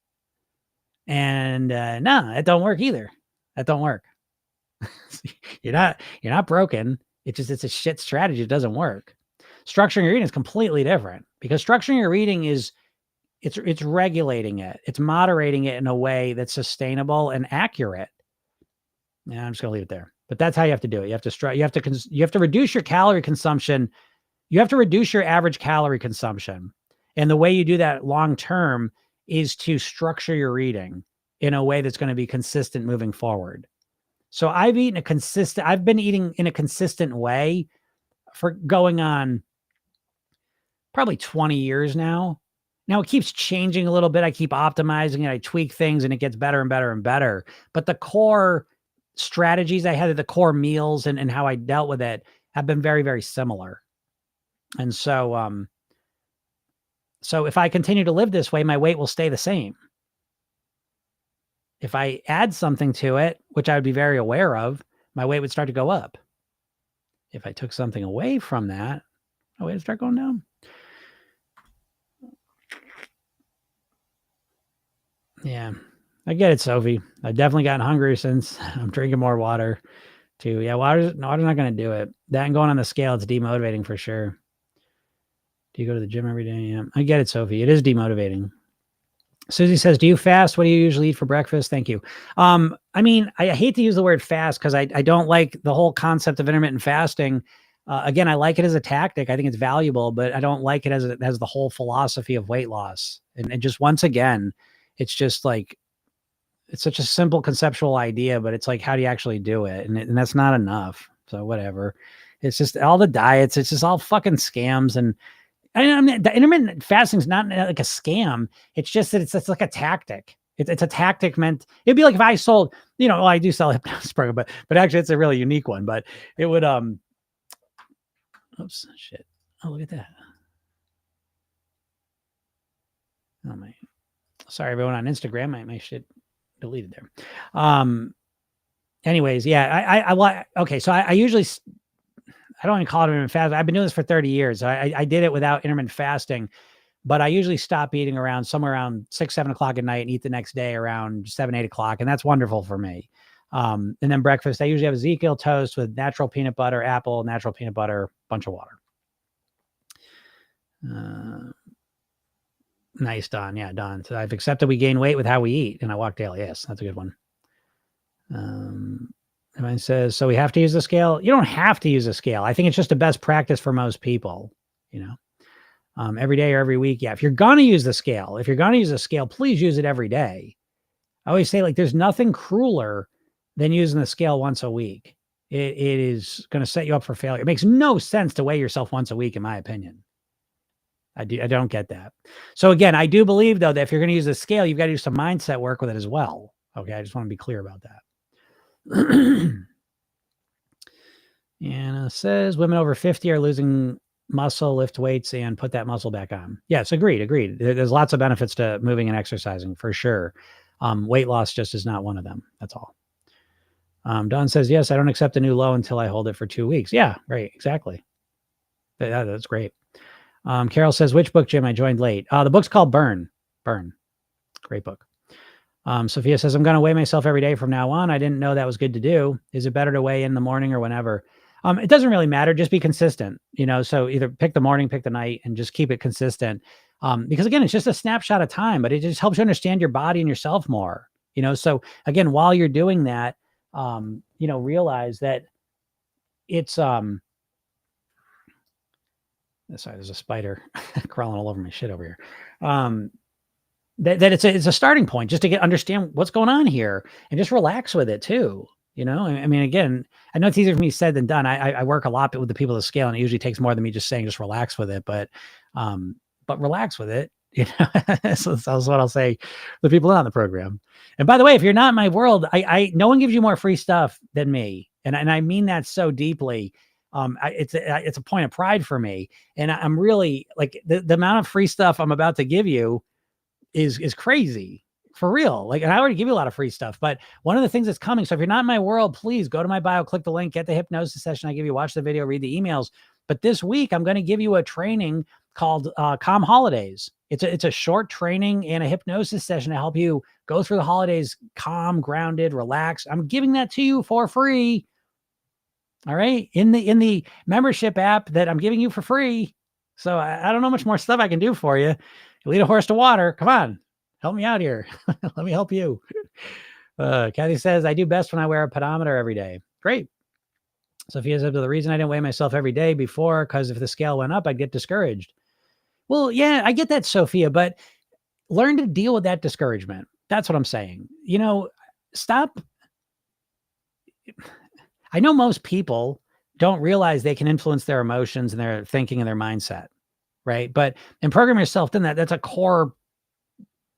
And no, it don't work either. That don't work. You're not broken. It's a shit strategy. It doesn't work. Structuring your eating is completely different because structuring your eating it's regulating it. It's moderating it in a way that's sustainable and accurate. Yeah, I'm just gonna leave it there. But that's how you have to do it. You have to reduce your calorie consumption. You have to reduce your average calorie consumption. And the way you do that long term is to structure your eating in a way that's going to be consistent moving forward. So I've been eating in a consistent way for going on probably 20 years now. Now it keeps changing a little bit. I keep optimizing it. I tweak things and it gets better and better and better. But the core strategies I had, the core meals and how I dealt with it have been very, very similar. And so So if I continue to live this way, my weight will stay the same. If I add something to it, which I would be very aware of, my weight would start to go up. If I took something away from that, my weight would start going down. Yeah, I get it, Sophie. I've definitely gotten hungry since I'm drinking more water too. Yeah, water's not going to do it. That and going on the scale, it's demotivating for sure. Do you go to the gym every day? Yeah, I get it, Sophie. It is demotivating. Susie says, do you fast? What do you usually eat for breakfast? Thank you. I mean, I hate to use the word fast because I don't like the whole concept of intermittent fasting. Again, I like it as a tactic. I think it's valuable, but I don't like it as the whole philosophy of weight loss. And just once again, it's just like, it's such a simple conceptual idea, but it's like, how do you actually do it? And that's not enough. So whatever. It's just all the diets. It's just all fucking scams. And I mean, the intermittent fasting is not like a scam. It's just that it's like a tactic. It's a tactic meant. It'd be like if I sold, well, I do sell a hypnosis program, but actually it's a really unique one. But it would oops, shit. Oh, look at that. Oh my, sorry everyone on Instagram. My shit deleted there. Anyways, yeah, I okay. So I usually. I don't even call it intermittent fast. I've been doing this for 30 years. I did it without intermittent fasting, but I usually stop eating somewhere around 6, 7 o'clock at night and eat the next day around 7, 8 o'clock. And that's wonderful for me. And then breakfast, I usually have Ezekiel toast with natural peanut butter, apple, natural peanut butter, bunch of water. Nice, Don. Yeah, Don. So I've accepted we gain weight with how we eat and I walk daily. Yes, that's a good one. Everyone says, so we have to use the scale. You don't have to use a scale. I think it's just a best practice for most people, every day or every week. Yeah. If you're going to use the scale, please use it every day. I always say there's nothing crueler than using the scale once a week. It is going to set you up for failure. It makes no sense to weigh yourself once a week, in my opinion. I don't get that. So again, I do believe though, that if you're going to use the scale, you've got to do some mindset work with it as well. Okay. I just want to be clear about that. Anna says women over 50 are losing muscle, lift weights, and put that muscle back on. Yes, agreed. There's lots of benefits to moving and exercising for sure. Weight loss just is not one of them. That's all. Don says, yes, I don't accept a new low until I hold it for 2 weeks. Yeah, right. Exactly. That's great. Carol says, which book, Jim? I joined late. The book's called Burn. Great book. Sophia says, I'm going to weigh myself every day from now on. I didn't know that was good to do. Is it better to weigh in the morning or whenever? It doesn't really matter. Just be consistent, so either pick the morning, pick the night, and just keep it consistent. Because again, it's just a snapshot of time, but it just helps you understand your body and yourself more, so again, while you're doing that, realize that it's, sorry, there's a spider crawling all over my shit over here. That it's a starting point just to understand what's going on here and just relax with it too. I mean, again, I know it's easier for me said than done. I work a lot with the people at the scale, and it usually takes more than me just saying, just relax with it. But relax with it. That's what I'll say to the people on the program. And by the way, if you're not in my world, no one gives you more free stuff than me. And I mean that so deeply. It's a point of pride for me. And I'm really the amount of free stuff I'm about to give you is crazy for real. And I already give you a lot of free stuff, but one of the things that's coming. So if you're not in my world, please go to my bio, click the link, get the hypnosis session I give you, watch the video, read the emails. But this week I'm going to give you a training called Calm Holidays. It's a short training and a hypnosis session to help you go through the holidays, calm, grounded, relaxed. I'm giving that to you for free. All right. In the membership app that I'm giving you for free. So I don't know much more stuff I can do for you. Lead a horse to water. Come on. Help me out here. Let me help you. Kathy says, I do best when I wear a pedometer every day. Great. Sophia said, the reason I didn't weigh myself every day before, because if the scale went up, I'd get discouraged. Well, yeah, I get that, Sophia, but learn to deal with that discouragement. That's what I'm saying. Stop. I know most people don't realize they can influence their emotions and their thinking and their mindset. Right. But in Program Yourself, then that's a core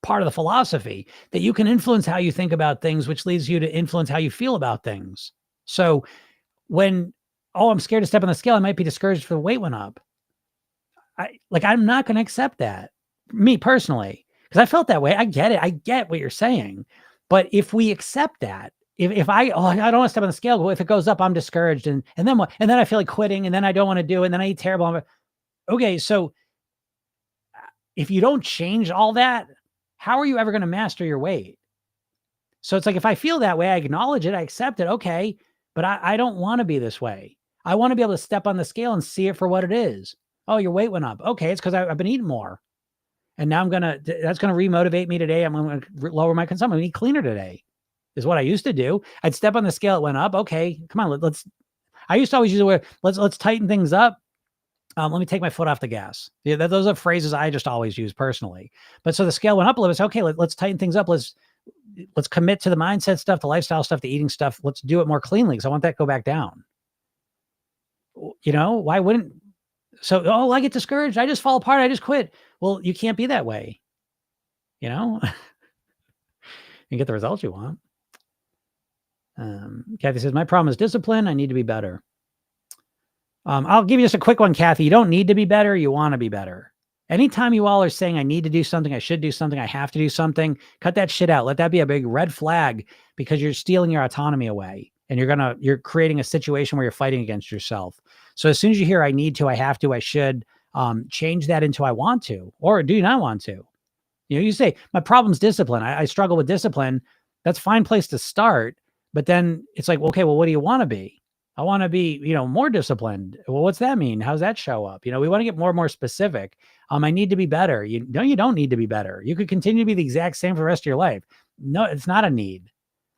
part of the philosophy that you can influence how you think about things, which leads you to influence how you feel about things. So when, I'm scared to step on the scale, I might be discouraged if the weight went up. I'm not going to accept that. me personally, because I felt that way. I get it. I get what you're saying. But if we accept that, if I I don't want to step on the scale, but if it goes up, I'm discouraged. And then what? And then I feel like quitting, and then I don't want to do it, and then I eat terrible. Okay, so if you don't change all that, how are you ever going to master your weight? So it's like, if I feel that way, I acknowledge it, I accept it. Okay. But I don't want to be this way. I want to be able to step on the scale and see it for what it is. Oh, your weight went up. Okay. It's because I've been eating more. And now that's going to remotivate me today. I'm going to lower my consumption. I'm going to eat cleaner today is what I used to do. I'd step on the scale. It went up. Okay. Come on. I used to always use the word, let's tighten things up. Let me take my foot off the gas. Yeah, those are phrases I just always use personally. But so the scale went up a little bit. So, okay, let's tighten things up. Let's commit to the mindset stuff, the lifestyle stuff, the eating stuff. Let's do it more cleanly, because I want that to go back down. Why wouldn't? So, I get discouraged. I just fall apart. I just quit. Well, you can't be that way. And get the results you want. Kathy says, my problem is discipline. I need to be better. I'll give you just a quick one, Kathy. You don't need to be better. You want to be better. Anytime you all are saying, I need to do something, I should do something, I have to do something, cut that shit out. Let that be a big red flag, because you're stealing your autonomy away, and you're creating a situation where you're fighting against yourself. So as soon as you hear, I need to, I have to, I should, change that into I want to, or do you not want to? You say, my problem's discipline. I struggle with discipline. That's a fine place to start. But then it's like, okay, well, what do you want to be? I want to be, more disciplined. Well, what's that mean? How's that show up? We want to get more and more specific. I need to be better. You don't need to be better. You could continue to be the exact same for the rest of your life. No, it's not a need.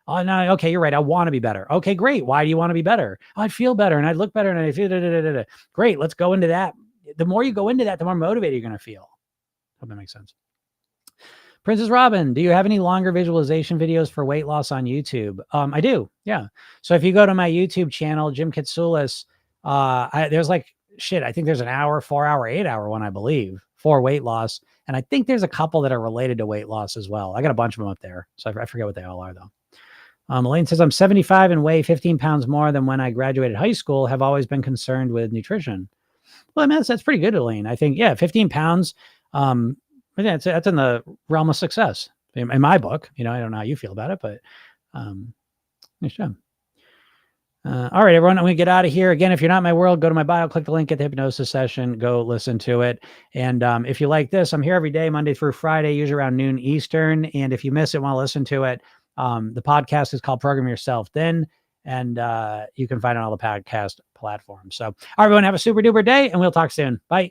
Oh, no. Okay. You're right. I want to be better. Okay, great. Why do you want to be better? Oh, I'd feel better, and I'd look better, and I feel great. Let's go into that. The more you go into that, the more motivated you're going to feel. Hope that makes sense. Princess Robin, do you have any longer visualization videos for weight loss on YouTube? I do. Yeah. So if you go to my YouTube channel, Jim Katsoulis, there's I think there's an hour, 4 hour, 8 hour one, I believe, for weight loss. And I think there's a couple that are related to weight loss as well. I got a bunch of them up there. So I forget what they all are though. Elaine says, I'm 75 and weigh 15 pounds more than when I graduated high school, have always been concerned with nutrition. Well, I mean, that's pretty good, Elaine. I think, 15 pounds. That's in the realm of success in my book. I don't know how you feel about it, but sure. All right, everyone, I'm going to get out of here. Again, if you're not in my world, go to my bio, click the link, get the hypnosis session, go listen to it. And if you like this, I'm here every day, Monday through Friday, usually around noon Eastern. And if you miss it, want to listen to it, the podcast is called Program Yourself Thin, and you can find it on all the podcast platforms. So, all right, everyone, have a super duper day, and we'll talk soon. Bye.